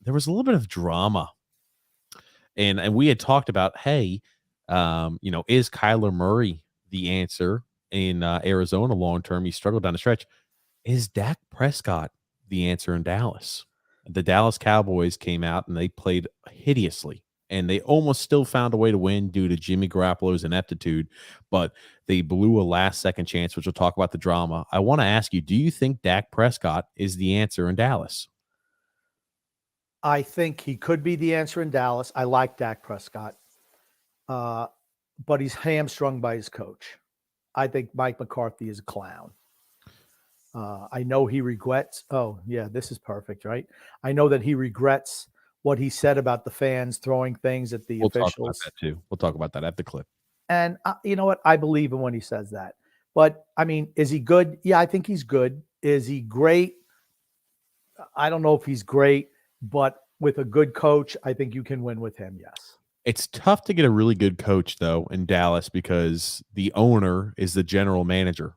there was a little bit of drama. And we had talked about, hey, is Kyler Murray the answer in Arizona long term? He struggled down the stretch. Is Dak Prescott the answer in Dallas? The Dallas Cowboys came out and they played hideously, and they almost still found a way to win due to Jimmy Garoppolo's ineptitude, but they blew a last-second chance, which we'll talk about the drama. I want to ask you, do you think Dak Prescott is the answer in Dallas? I think he could be the answer in Dallas. I like Dak Prescott, but he's hamstrung by his coach. I think Mike McCarthy is a clown. I know he regrets. Oh, yeah, this is perfect, right? I know that he regrets what he said about the fans throwing things at the officials. We'll talk about that too. We'll talk about that at the clip. And you know what? I believe him when he says that. But, I mean, is he good? Yeah, I think he's good. Is he great? I don't know if he's great. But with a good coach, I think you can win with him, yes. It's tough to get a really good coach, though, in Dallas because the owner is the general manager.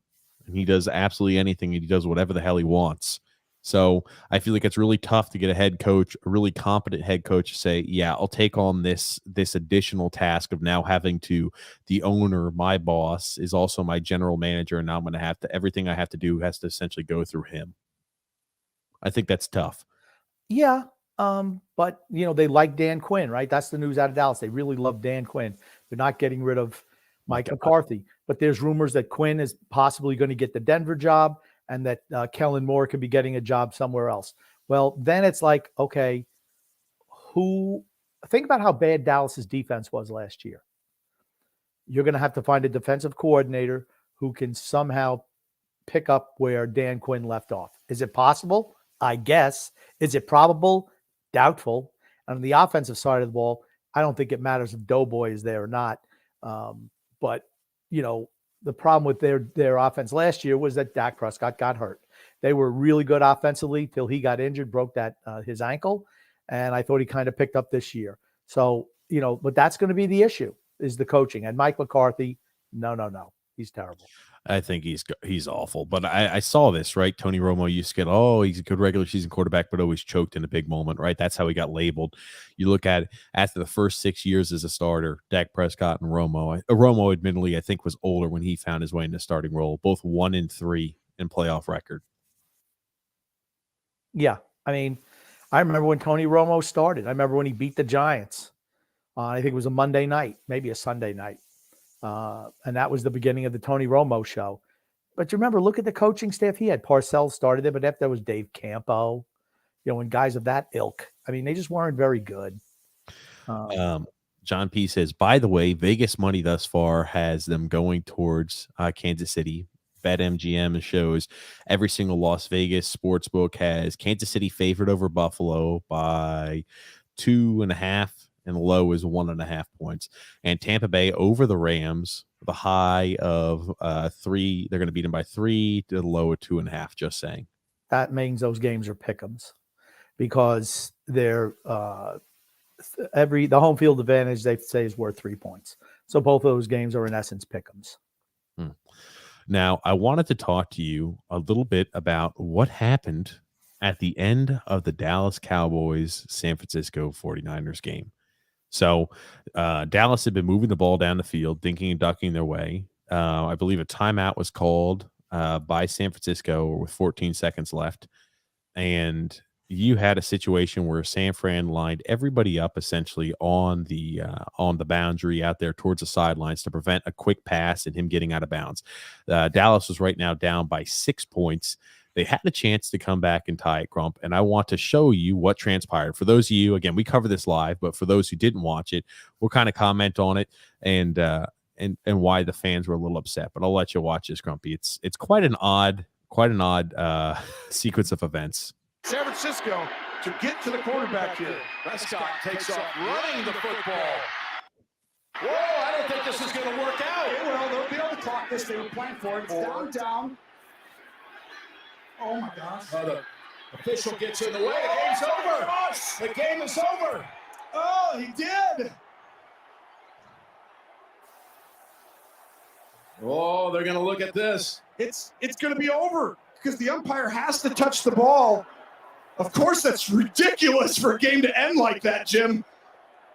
And he does absolutely anything, and he does whatever the hell he wants. So I feel like it's really tough to get a head coach, a really competent head coach, to say, yeah, I'll take on this additional task of now having to, the owner, my boss, is also my general manager, and now I'm going to have to, everything I have to do has to essentially go through him. I think that's tough. Yeah. But they like Dan Quinn, right? That's the news out of Dallas. They really love Dan Quinn. They're not getting rid of Mike McCarthy, but there's rumors that Quinn is possibly going to get the Denver job and that Kellen Moore could be getting a job somewhere else. Well, then it's like, okay, think about how bad Dallas's defense was last year. You're going to have to find a defensive coordinator who can somehow pick up where Dan Quinn left off. Is it possible? I guess. Is it probable? Doubtful. On the offensive side of the ball, I don't think it matters if Doughboy is there or not. But the problem with their offense last year was that Dak Prescott got hurt. They were really good offensively till he got injured, broke that his ankle, and I thought he kind of picked up this year. So, but that's going to be the issue is the coaching. And Mike McCarthy, no, he's terrible. I think he's awful. But I saw this, right? Tony Romo used to get, he's a good regular season quarterback, but always choked in a big moment, right? That's how he got labeled. You look at it, after the first 6 years as a starter, Dak Prescott and Romo. Romo, admittedly, I think was older when he found his way in the starting role, both 1-3 in playoff record. Yeah. I mean, I remember when Tony Romo started. I remember when he beat the Giants. I think it was a Monday night, maybe a Sunday night. And that was the beginning of the Tony Romo show. But you remember, look at the coaching staff he had. Parcells started it, but after that was Dave Campo, and guys of that ilk. I mean, they just weren't very good. John P. says, by the way, Vegas money thus far has them going towards Kansas City. BetMGM shows every single Las Vegas sportsbook has Kansas City favored over Buffalo by 2.5, and the low is 1.5 points. And Tampa Bay over the Rams, the high of 3. They're going to beat them by 3 to the low of 2.5. Just saying. That means those games are pick'ems because they're the home field advantage they say is worth 3 points. So both of those games are in essence pick'ems. Now, I wanted to talk to you a little bit about what happened at the end of the Dallas Cowboys San Francisco 49ers game. So Dallas had been moving the ball down the field, dinking and ducking their way. I believe a timeout was called by San Francisco with 14 seconds left. And you had a situation where San Fran lined everybody up essentially on the boundary out there towards the sidelines to prevent a quick pass and him getting out of bounds. Dallas was right now down by 6 points. They had a chance to come back and tie it, Grump, and I want to show you what transpired. For those of you, again, we cover this live, but for those who didn't watch it, we'll kind of comment on it and why the fans were a little upset. But I'll let you watch this, Grumpy. It's quite an odd sequence of events. San Francisco to get to the quarterback here. Prescott takes off running the football. Whoa, I don't think this is going to work out. Well, they'll be able to clock this. They were playing for it. It's down. Oh, my gosh. The official gets in the way. The game's over. The game is over. Oh, he did. Oh, they're going to look at this. It's going to be over because the umpire has to touch the ball. Of course, that's ridiculous for a game to end like that, Jim.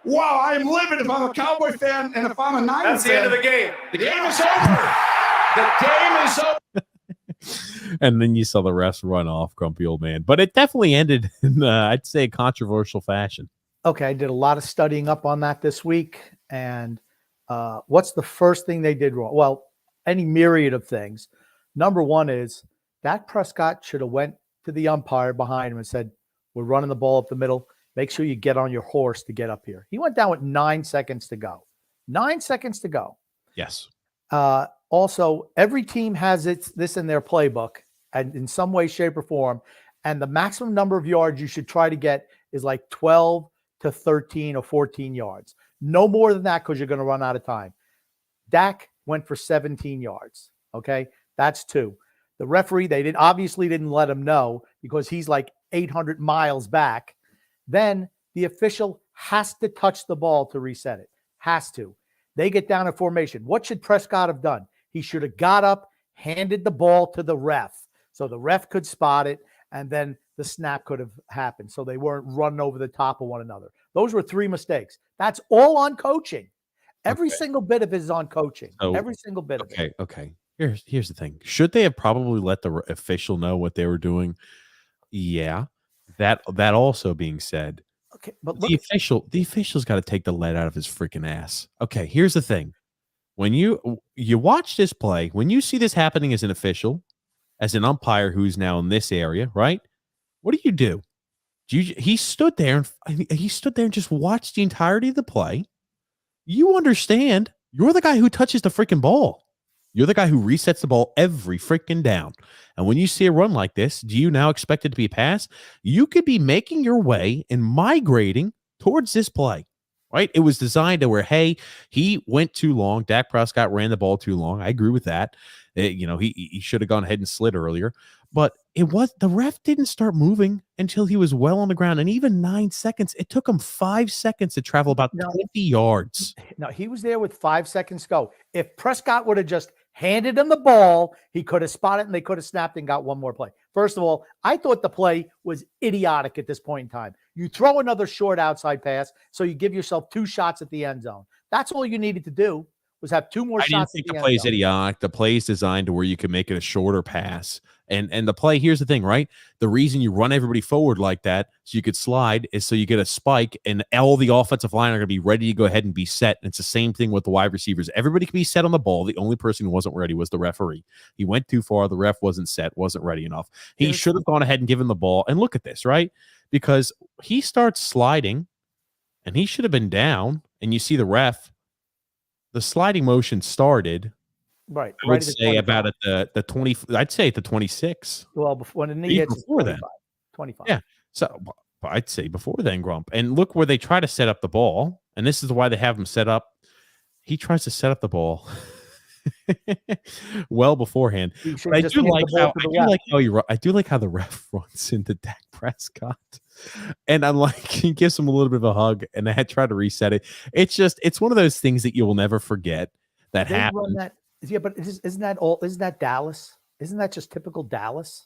Wow, I am livid if I'm a Cowboy fan and if I'm a Niners fan. That's the end of the game. The game is over. The game is over. And then you saw the refs run off, grumpy old man. But it definitely ended in, I'd say, a controversial fashion. Okay, I did a lot of studying up on that this week. And what's the first thing they did wrong? Well, any myriad of things. Number one is Dak Prescott should have went to the umpire behind him and said, we're running the ball up the middle. Make sure you get on your horse to get up here. He went down with 9 seconds to go. 9 seconds to go. Yes. Also, every team has this in their playbook and in some way, shape, or form. And the maximum number of yards you should try to get is like 12 to 13 or 14 yards. No more than that because you're going to run out of time. Dak went for 17 yards. Okay, that's 2. The referee, they obviously didn't let him know because he's like 800 miles back. Then the official has to touch the ball to reset it. Has to. They get down in formation. What should Prescott have done? He should have got up, handed the ball to the ref so the ref could spot it, and then the snap could have happened so they weren't running over the top of one another. Those were 3 mistakes. That's all on coaching. Every single bit of it is on coaching. Every single bit of it. Okay. Here's the thing. Should they have probably let the official know what they were doing? Yeah. That also being said, okay, but the official's got to take the lead out of his freaking ass. Okay, here's the thing. When you watch this play, when you see this happening as an official, as an umpire who's now in this area, right? What do? He stood there and just watched the entirety of the play. You understand, you're the guy who touches the freaking ball. You're the guy who resets the ball every freaking down. And when you see a run like this, do you now expect it to be a pass? You could be making your way and migrating towards this play, right? It was designed to where, hey, he went too long. Dak Prescott ran the ball too long. I agree with that. He should have gone ahead and slid earlier. But the ref didn't start moving until he was well on the ground. And even 9 seconds, it took him 5 seconds to travel about 20 yards. No, he was there with 5 seconds to go. If Prescott would have just handed him the ball, he could have spotted and they could have snapped and got one more play. First of all, I thought the play was idiotic at this point in time. You throw another short outside pass, so you give yourself 2 shots at the end zone. That's all you needed to do, was have 2 more shots. I didn't think the play is idiotic. The play is designed to where you can make it a shorter pass. And the play, here's the thing, right? The reason you run everybody forward like that so you could slide is so you get a spike and all the offensive line are going to be ready to go ahead and be set. And it's the same thing with the wide receivers. Everybody can be set on the ball. The only person who wasn't ready was the referee. He went too far. The ref wasn't set, wasn't ready enough. He should have gone ahead and given the ball. And look at this, right? Because he starts sliding and he should have been down. And you see the ref, the sliding motion started. Right. I would say about at the 20. I'd say at the 26. Well, when the knee hits before then, 25. Yeah. So I'd say before then, Grump. And look where they try to set up the ball. And this is why they have him set up. He tries to set up the ball well beforehand. But I do like how the ref runs into Dak Prescott. And I'm like, he gives him a little bit of a hug, and I had tried to reset it. It's one of those things that you will never forget that happened. Yeah, but isn't that Dallas? Isn't that just typical Dallas?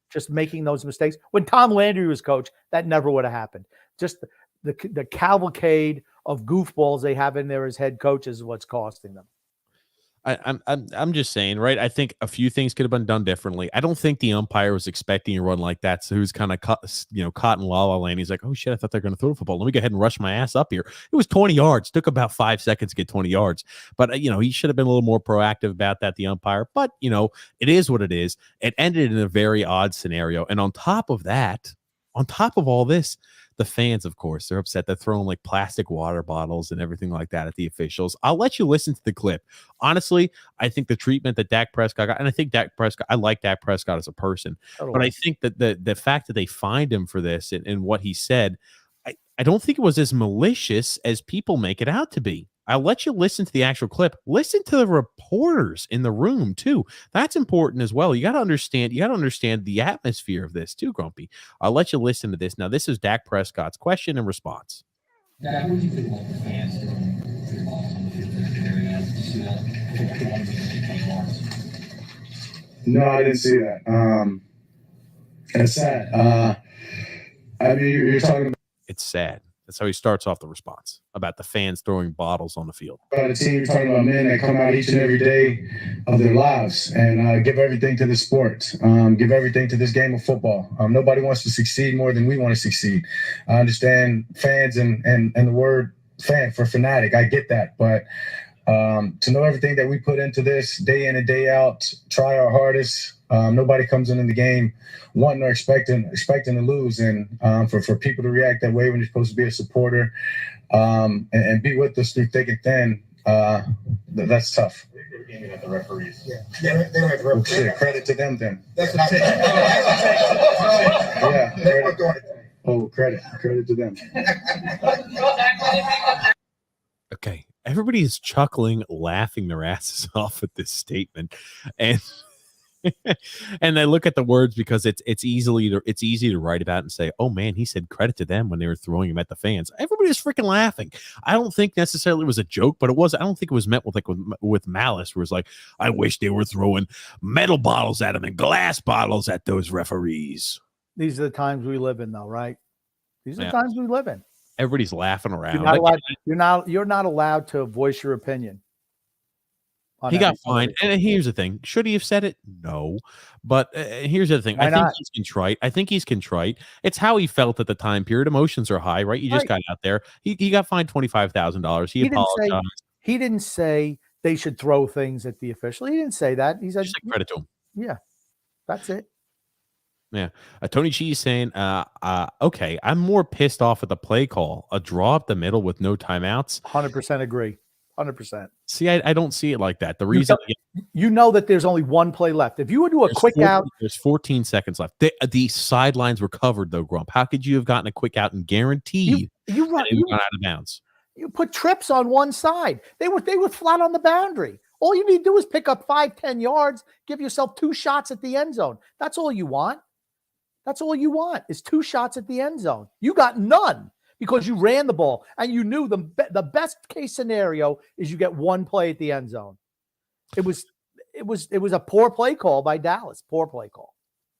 Just making those mistakes. When Tom Landry was coach, that never would have happened. Just the cavalcade of goofballs they have in there as head coaches is what's costing them. I'm just saying, right? I think a few things could have been done differently. I don't think the umpire was expecting a run like that. So he was kind of caught in la la land. He's like, oh shit, I thought they're going to throw the football. Let me go ahead and rush my ass up here. It was 20 yards. Took about 5 seconds to get 20 yards. But he should have been a little more proactive about that, the umpire. But it is what it is. It ended in a very odd scenario. And on top of all this, the fans, of course, they're upset. They're throwing like plastic water bottles and everything like that at the officials. I'll let you listen to the clip. Honestly, I think the treatment that Dak Prescott got, and I like Dak Prescott as a person, but I think that the fact that they fined him for this and what he said, I don't think it was as malicious as people make it out to be. I'll let you listen to the actual clip. Listen to the reporters in the room too. That's important as well. You got to understand the atmosphere of this too, Grumpy. I'll let you listen to this. Now, this is Dak Prescott's question and response. Dak, what do you think about the fans doing the balls on the field in the area? Did you see that? No, I didn't see that. It's sad. I mean, you're talking about. It's sad. That's how he starts off the response about the fans throwing bottles on the field. About a team, you're talking about men that come out each and every day of their lives and give everything to the sport, give everything to this game of football. Nobody wants to succeed more than we want to succeed. I understand fans and the word fan for fanatic. I get that. But to know everything that we put into this day in and day out, try our hardest. Nobody comes in the game wanting or expecting to lose, and for people to react that way when you're supposed to be a supporter and be with us through thick and thin, that's tough. They're aiming at the referees. Yeah, they don't have referees. Shit, credit to them then. That's what I'm saying. Credit to them. Okay, everybody is chuckling, laughing their asses off at this statement, and they look at the words because it's easy to write about and say, oh man, he said credit to them when they were throwing him at the fans. Everybody's freaking laughing. I don't think necessarily it was a joke, but I don't think it was meant with malice, where it's like, I wish they were throwing metal bottles at him and glass bottles at those referees. These are the times we live in, though, right? These are the times we live in. Everybody's laughing around. You're not allowed to voice your opinion. He got fined. And here's the thing. Should he have said it? No. But here's the thing. I think he's contrite. It's how he felt at the time period. Emotions are high, right? You just got out there. He got fined $25,000. He apologized. He didn't say they should throw things at the official. He didn't say that. He said, just credit to him. Yeah. That's it. Yeah. Tony Cheese saying, okay, I'm more pissed off at the play call. A draw up the middle with no timeouts. 100% agree. 100%. See, I don't see it like that. The reason you know that there's only one play left. If you would do a quick out, there's 14 seconds left. The sidelines were covered though, Grump. How could you have gotten a quick out and guaranteed you run out of bounds? You put trips on one side. They were flat on the boundary. All you need to do is pick up 5-10 yards, give yourself 2 shots at the end zone. That's all you want. That's all you want is 2 shots at the end zone. You got none because you ran the ball and you knew the best case scenario is you get 1 play at the end zone. It was a poor play call by Dallas. Poor play call.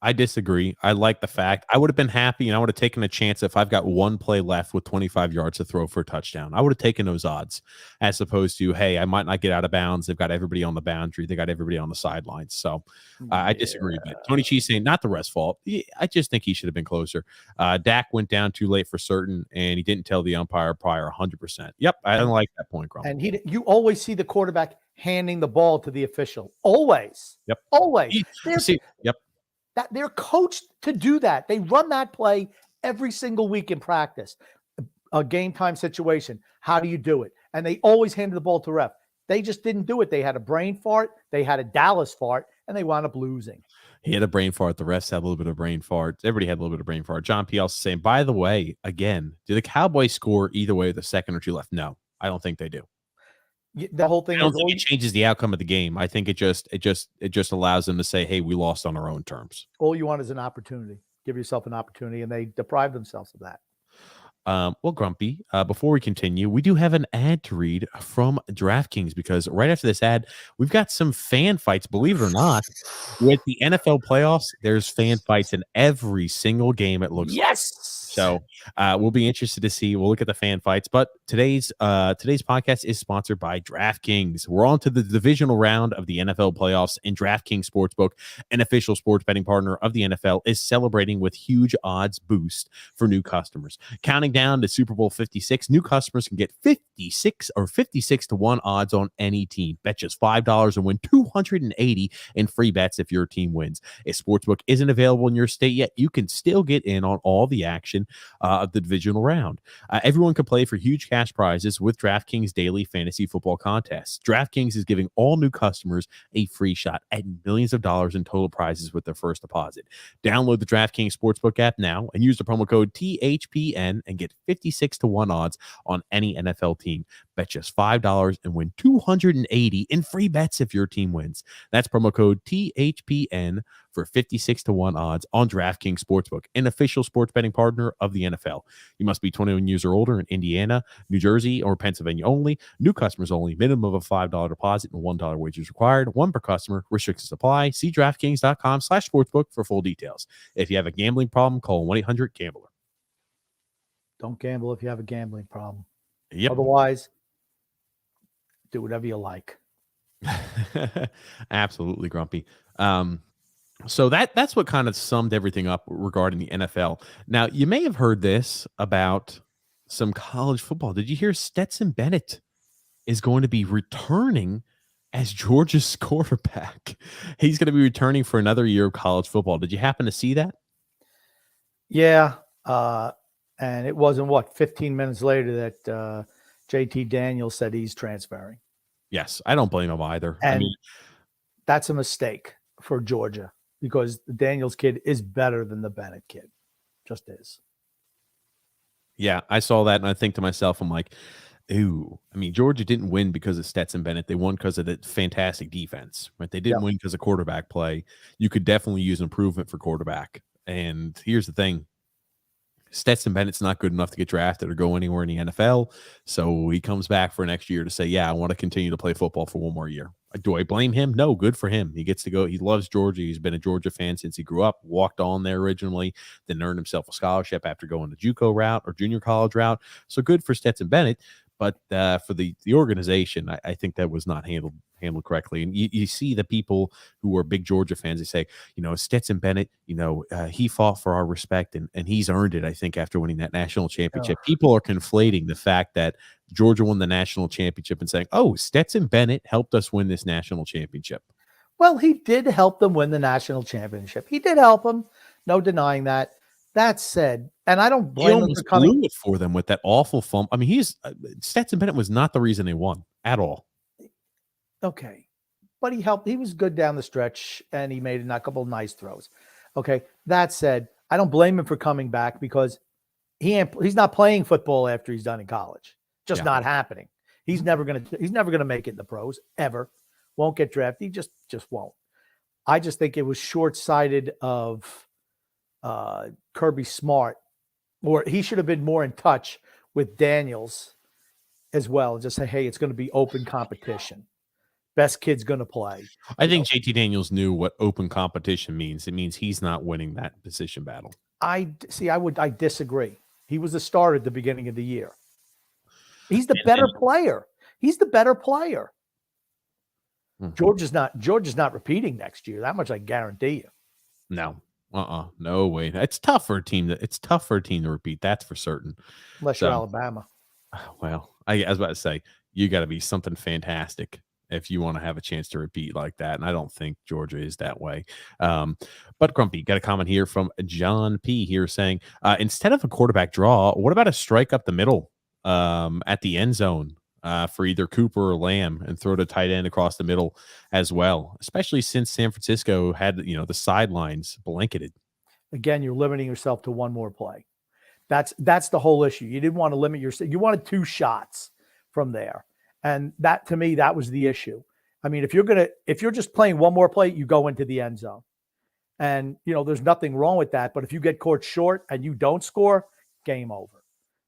I disagree. I like the fact I would have been happy and I would have taken a chance if I've got 1 play left with 25 yards to throw for a touchdown. I would have taken those odds as opposed to, hey, I might not get out of bounds. They've got everybody on the boundary. They got everybody on the sidelines. So I disagree. But Tony Cheese saying not the ref's fault. I just think he should have been closer. Dak went down too late for certain, and he didn't tell the umpire prior 100%. Yep, I don't like that point, Grump. And you always see the quarterback handing the ball to the official. Always. Yep. Always. Yep. That they're coached to do that. They run that play every single week in practice. A game time situation. How do you do it? And they always handed the ball to ref. They just didn't do it. They had a brain fart. They had a Dallas fart, and they wound up losing. He had a brain fart. The refs had a little bit of brain fart. Everybody had a little bit of brain fart. John P. also saying, by the way, again, do the Cowboys score either way with a second or 2 left? No, I don't think they do. The whole thing. I don't think it changes the outcome of the game. I think it just allows them to say, "Hey, we lost on our own terms." All you want is an opportunity. Give yourself an opportunity, and they deprive themselves of that. Well, Grumpy, before we continue, we do have an ad to read from Draftkings because right after this ad, we've got some fan fights. Believe it or not, with the NFL playoffs, there's fan fights in every single game. It looks yes. Like. So we'll be interested to see. We'll look at the fan fights. But today's podcast is sponsored by Draftkings. We're on to the divisional round of the NFL playoffs, and Draftkings Sportsbook, an official sports betting partner of the NFL, is celebrating with huge odds boost for new customers. Counting down to Super Bowl 56, new customers can get 56 to 1 odds on any team. Bet just $5 and win $280 in free bets if your team wins. If Sportsbook isn't available in your state yet, you can still get in on all the action of the divisional round. Everyone can play for huge cash prizes with DraftKings daily fantasy football contests. DraftKings is giving all new customers a free shot at millions of dollars in total prizes with their first deposit. Download the DraftKings Sportsbook app now and use the promo code THPN and get 56 to 1 odds on any NFL team. Bet just $5 and win $280 in free bets if your team wins. That's promo code THPN for 56 to 1 odds on DraftKings Sportsbook, an official sports betting partner of the NFL. You must be 21 years or older in Indiana, New Jersey, or Pennsylvania only. New customers only. Minimum of a $5 deposit and $1 wagers required. 1 per customer. Restrictions apply. See DraftKings.com/sportsbook for full details. If you have a gambling problem, call 1-800-GAMBLER. Don't gamble if you have a gambling problem. Yep. Otherwise, do whatever you like. Absolutely, Grumpy. So that's what kind of summed everything up regarding the NFL. Now, you may have heard this about some college football. Did you hear Stetson Bennett is going to be returning as Georgia's quarterback? He's going to be returning for another year of college football. Did you happen to see that? Yeah. And it wasn't 15 minutes later that JT Daniels said he's transferring. Yes, I don't blame him either. And that's a mistake for Georgia because the Daniels kid is better than the Bennett kid. Just is. Yeah, I saw that and I think to myself, I'm like, ooh. I mean, Georgia didn't win because of Stetson Bennett. They won because of the fantastic defense, right? They didn't win because of quarterback play. You could definitely use improvement for quarterback. And here's the thing. Stetson Bennett's not good enough to get drafted or go anywhere in the NFL. So he comes back for next year to say, yeah, I want to continue to play football for 1 more year. Do I blame him? No, good for him. He gets to go. He loves Georgia. He's been a Georgia fan since he grew up, walked on there originally, then earned himself a scholarship after going the JUCO route or junior college route. So good for Stetson Bennett. But for the organization, I think that was not handled correctly. And you see the people who are big Georgia fans, they say, Stetson Bennett, he fought for our respect and he's earned it, I think, after winning that national championship. People are conflating the fact that Georgia won the national championship and saying, oh, Stetson Bennett helped us win this national championship. Well, he did help them win the national championship. He did help them. No denying that. That said, and I don't blame him for coming. Blew it for them with that awful fumble. I mean, Stetson Bennett was not the reason they won at all. Okay, but he helped. He was good down the stretch, and he made a couple of nice throws. Okay, that said, I don't blame him for coming back because he's not playing football after he's done in college. Just not happening. He's never gonna make it in the pros ever. won't get drafted. He just won't. I just think it was short-sighted of Kirby Smart, or he should have been more in touch with Daniels as well. Just say, hey, it's going to be open competition. Best kid's going to play. I think JT Daniels knew what open competition means. It means he's not winning that position battle. I disagree. He was the starter at the beginning of the year. He's the better player. He's the better player. George is not repeating next year. That much I guarantee you. No. No way. It's tough for a team to repeat. That's for certain. Unless you're Alabama. Well, I was about to say, you got to be something fantastic if you want to have a chance to repeat like that. And I don't think Georgia is that way. But Grumpy, got a comment here from John P. here saying, instead of a quarterback draw, what about a strike up the middle at the end zone for either Cooper or Lamb and throw the tight end across the middle as well, especially since San Francisco had, the sidelines blanketed. Again, you're limiting yourself to one more play. That's the whole issue. You didn't want to limit yourself. You wanted 2 shots from there. And that, to me, that was the issue. I mean, if you're just playing one more play, you go into the end zone. And, there's nothing wrong with that. But if you get caught short and you don't score, game over.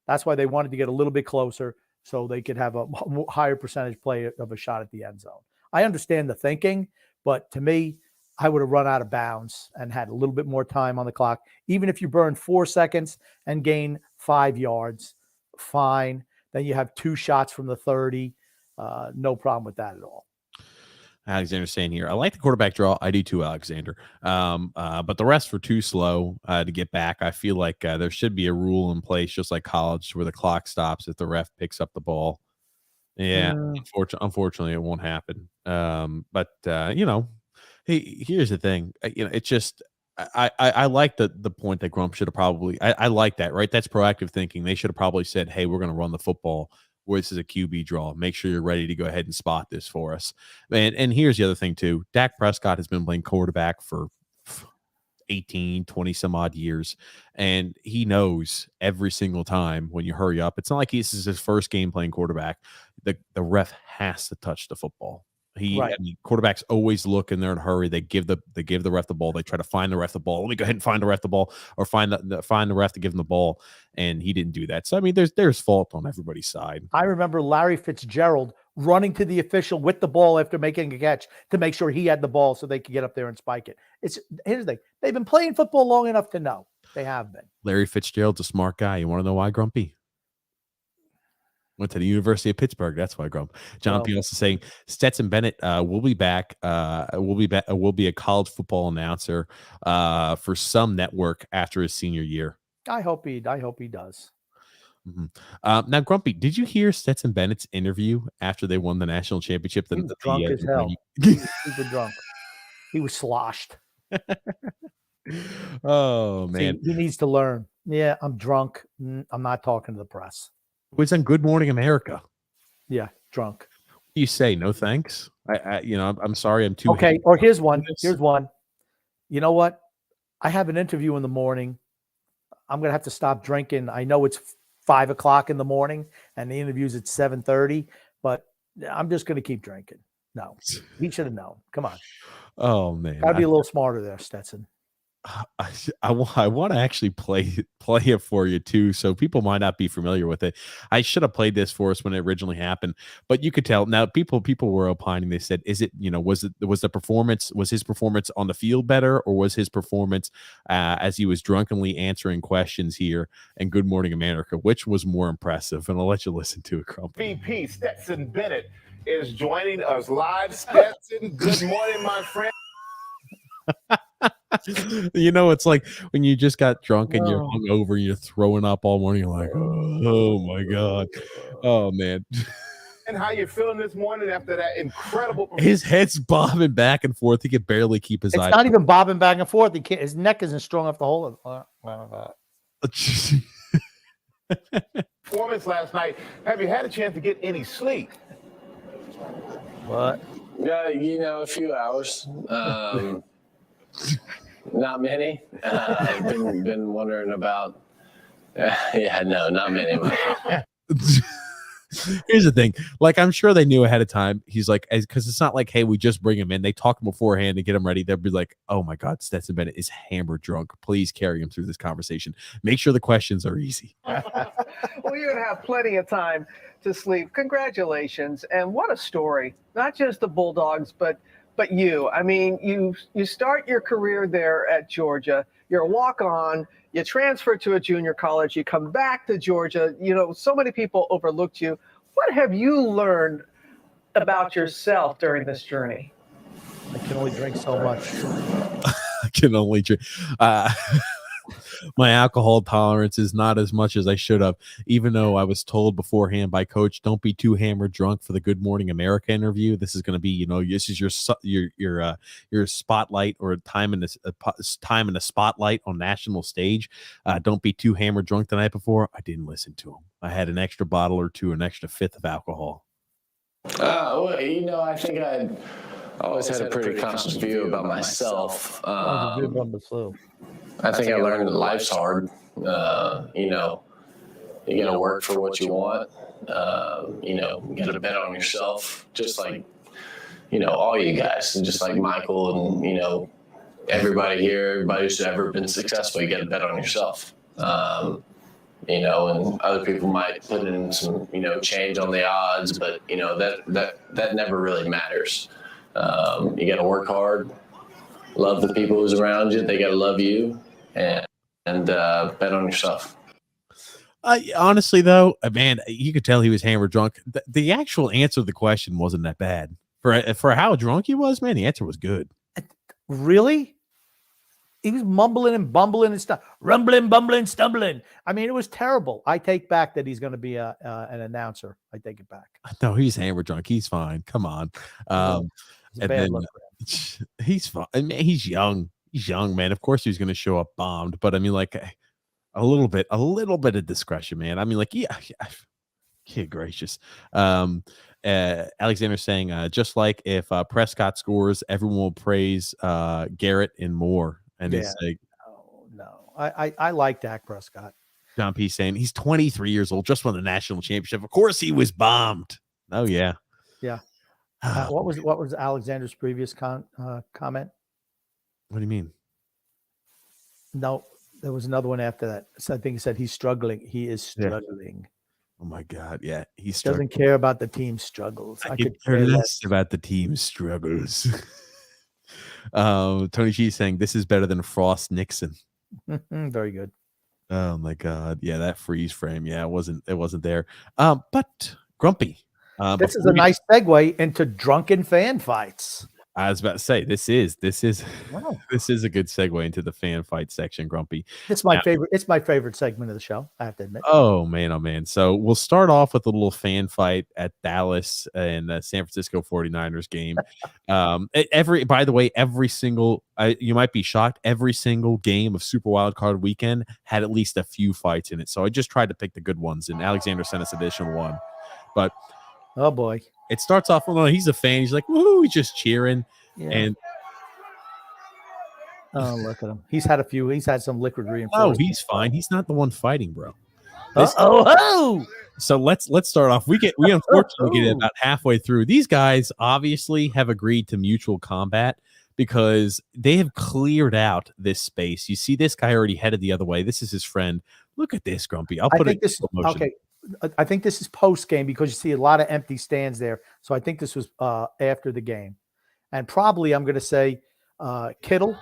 That's why they wanted to get a little bit closer so they could have a higher percentage play of a shot at the end zone. I understand the thinking, but to me, I would have run out of bounds and had a little bit more time on the clock. Even if you burn 4 seconds and gain 5 yards, fine. Then you have 2 shots from the 30. No problem with that at all. Alexander's saying here, I like the quarterback draw. I do too, Alexander. But the rest were too slow to get back. I feel like there should be a rule in place, just like college, where the clock stops if the ref picks up the ball. Yeah, unfortunately, it won't happen. But hey, here's the thing. It's just I like the point that Grump should have probably. I like that, right? That's proactive thinking. They should have probably said, "Hey, we're going to run the football. Where this is a QB draw. Make sure you're ready to go ahead and spot this for us." And here's the other thing too. Dak Prescott has been playing quarterback for 18, 20 some odd years. And he knows every single time when you hurry up, it's not like this is his first game playing quarterback. The ref has to touch the football. Right. I mean, quarterbacks always look in there in a hurry. They give the ref the ball. They try to find the ref the ball. Let me go ahead and find the ref the ball, or find the ref to give him the ball. And he didn't do that. So I mean, there's fault on everybody's side. I remember Larry Fitzgerald running to the official with the ball after making a catch to make sure he had the ball so they could get up there and spike it. Here's the thing. They've been playing football long enough to know. They have been. Larry Fitzgerald's a smart guy. You want to know why, Grumpy? Went to the University of Pittsburgh. That's why, Grump. John P. also saying Stetson Bennett will be back. Will be a college football announcer for some network after his senior year. I hope he does. Mm-hmm. Now, Grumpy, did you hear Stetson Bennett's interview after they won the national championship? He was drunk as hell. He was super drunk. He was sloshed. Oh man, he needs to learn. Yeah, I'm drunk. I'm not talking to the press. It was on Good Morning America. Yeah, drunk. What do you say? No thanks. I'm sorry. I'm too okay. Or here's one. Here's one. You know what? I have an interview in the morning. I'm gonna have to stop drinking. I know it's 5 o'clock in the morning, and the interview's at 7:30. But I'm just gonna keep drinking. No, he should have known. Come on. Oh man, gotta be a little smarter there, Stetson. I want to actually play it for you too, so people might not be familiar with it. I should have played this for us when it originally happened, but you could tell now. People were opining. They said, "Is it was his performance on the field better, or was his performance as he was drunkenly answering questions here in Good Morning America? Which was more impressive?" And I'll let you listen to it, Crumpy. VP Stetson Bennett is joining us live. Stetson, good morning, my friend. It's like when you just got drunk and you're hungover and you're throwing up all morning. You're like, oh my God. Oh man. And how you feeling this morning after that incredible performance? His head's bobbing back and forth. He could barely keep his eyes. It's not even bobbing back and forth. His neck isn't strong enough to hold it. Performance last night. Have you had a chance to get any sleep? What? Yeah, a few hours. Not many. I've been wondering about. No, not many. Here's the thing. Like, I'm sure they knew ahead of time. He's like, because it's not like, hey, we just bring him in. They talk him beforehand to get him ready. They'll be like, oh my God, Stetson Bennett is hammered drunk. Please carry him through this conversation. Make sure the questions are easy. Well, you're going to have plenty of time to sleep. Congratulations. And what a story. Not just the Bulldogs, but you. I mean, you start your career there at Georgia. You're a walk-on. You transfer to a junior college. You come back to Georgia. You know, so many people overlooked you. What have you learned about yourself during this journey? I can only drink so much. I can only drink. My alcohol tolerance is not as much as I should have, even though I was told beforehand by coach, don't be too hammered drunk for the Good Morning America interview. This is going to be, you know, this is your spotlight or time in the spotlight on national stage. Don't be too hammered drunk the night before. I didn't listen to him. I had an extra bottle or two, an extra fifth of alcohol. Well, you know, I think I always had a pretty conscious view about myself. I think I learned that life's hard. You know, you got to work for what you want. You know, you got to bet on yourself, just like, you know, all you guys, and just like Michael and, you know, everybody here, everybody who's ever been successful, you got to bet on yourself. You know, and other people might put in some, you know, change on the odds, but, you know, that never really matters. You got to work hard, love the people who's around you. They got to love you, and bet on yourself. Honestly, though, man, you could tell he was hammered drunk. The actual answer to the question wasn't that bad. For how drunk he was, man, the answer was good. Really? He was mumbling and bumbling and stuff, rumbling, bumbling, stumbling. I mean, it was terrible. I take back that he's going to be an announcer. I take it back. No, he's hammered drunk. He's fine. Come on. And then he's fine. I mean, he's young. He's young, man. Of course, he's going to show up bombed. But I mean, like a little bit of discretion, man. I mean, like, yeah. Kid gracious. Alexander saying, just like if Prescott scores, everyone will praise Garrett and Moore. And it's like, no. I like Dak Prescott. John P saying he's 23 years old, just won the national championship. Of course, he was bombed. Oh yeah, yeah. What was Alexander's previous comment? What do you mean? No, there was another one after that. So I think he said he's struggling. He is struggling. Yeah. Oh my God, yeah, he doesn't care about the team's struggles. I could care less about the team's struggles. Tony G saying this is better than Frost Nixon. Very good. Oh my God, yeah, that freeze frame, yeah, it wasn't there. But Grumpy, this is a nice segue into drunken fan fights. I was about to say this is wow. This is a good segue into the fan fight section, Grumpy. It's my favorite. It's my favorite segment of the show, I have to admit. Oh man. So we'll start off with a little fan fight at Dallas and the San Francisco 49ers game. By the way, every single you might be shocked, every single game of Super Wildcard weekend had at least a few fights in it. So I just tried to pick the good ones, and Alexander sent us additional one. But oh boy. It starts off, well, he's a fan. He's like, woohoo, he's just cheering. Yeah. And oh, look at him. He's had some liquid reinforcement. Oh, he's fine. He's not the one fighting, bro. So let's start off. We unfortunately get about halfway through. These guys obviously have agreed to mutual combat because they have cleared out this space. You see this guy already headed the other way. This is his friend. Look at this, Grumpy. I'll put it in slow motion. Okay. I think this is post game because you see a lot of empty stands there. So I think this was after the game, and probably I'm going to say Kittle.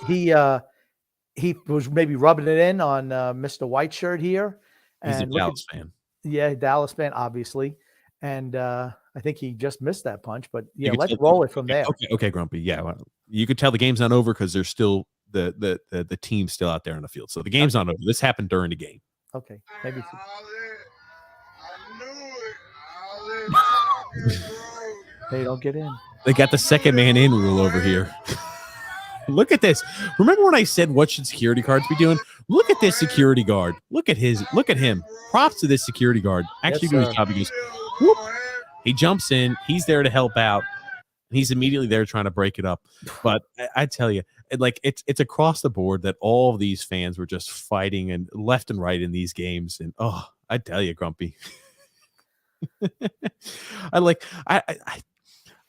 He was maybe rubbing it in on Mr. White Shirt here. And he's a Dallas fan. Yeah, Dallas fan, obviously, and I think he just missed that punch. But yeah, let's roll it from there. Okay, Grumpy. Yeah, well, you could tell the game's not over because there's still the team's still out there on the field. So the game's not over. This happened during the game. Okay, maybe. Hey, don't get in. They got the second man in rule over here. Look at this. Remember when I said what should security guards be doing? Look at this security guard. Look at him. Props to this security guard. Actually doing his job. He goes, whoop. He jumps in. He's there to help out. He's immediately there trying to break it up. But I tell you, like it's across the board that all of these fans were just fighting and left and right in these games. And I tell you, Grumpy. I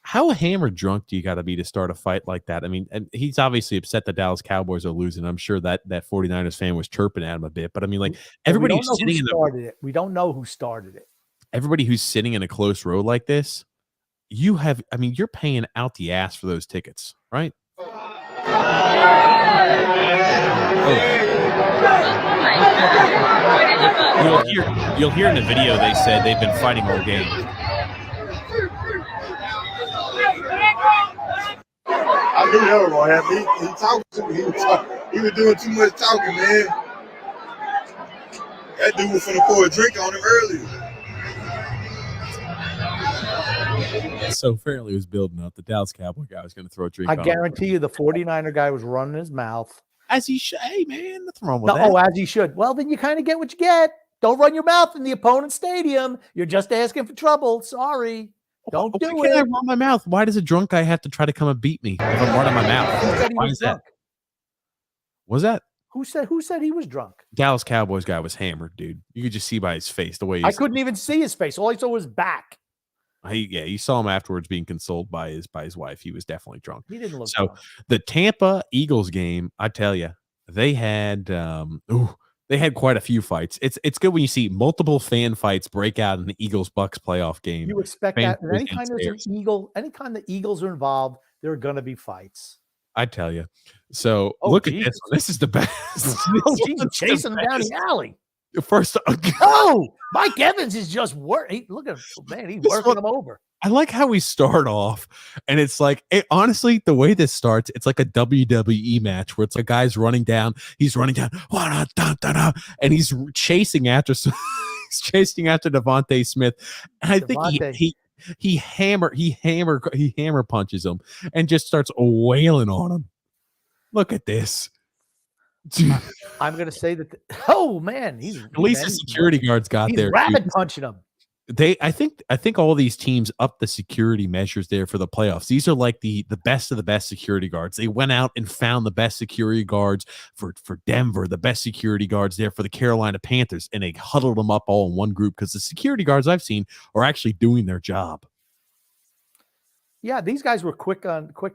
how hammered drunk do you got to be to start a fight like that? I mean, and he's obviously upset the Dallas Cowboys are losing. I'm sure that 49ers fan was chirping at him a bit, but I mean, like everybody who's sitting in we don't know who started it. Everybody who's sitting in a close row like this, you're paying out the ass for those tickets, right? You'll hear in the video they said they've been fighting all game. I knew that was gonna happen. He talked to me. He was doing too much talking, man. That dude was finna pour a drink on him earlier. So apparently it was building up. The Dallas Cowboy guy was going to throw a drink. I guarantee you, the 49er guy was running his mouth. As he should. Hey, man, nothing wrong with that. Oh, as he should. Well, then you kind of get what you get. Don't run your mouth in the opponent's stadium. You're just asking for trouble. Sorry. Don't do it. Why can't I run my mouth? Why does a drunk guy have to try to come and beat me if I'm running my mouth? Why is that? Was that? Who said he was drunk? Dallas Cowboys guy was hammered, dude. You could just see by his face the way I couldn't even see his face. All I saw was back. You saw him afterwards being consoled by his wife. He was definitely drunk. He didn't look drunk. The Tampa Eagles game, I tell you, they had quite a few fights. It's good when you see multiple fan fights break out in the Eagles-Bucks playoff game. You expect that anytime there's an Eagle, anytime the Eagles are involved, there are going to be fights. I tell you. So look at this. This is the best. He's chasing him down the alley. First, Mike Evans is just working. Look at him, man. He's working him over. I like how we start off, and it's like, honestly, the way this starts, it's like a WWE match where it's like guys running down. He's running down, and he's chasing after. He's chasing after Devontae Smith, and I think he hammer punches him and just starts wailing on him. Look at this. I'm going to say that. Oh man, at least the security guards got there. Rabbit punching him. I think all these teams up the security measures there for the playoffs. These are like the best of the best security guards. They went out and found the best security guards for Denver, the best security guards there for the Carolina Panthers, and they huddled them up all in one group because the security guards I've seen are actually doing their job. Yeah, these guys were quick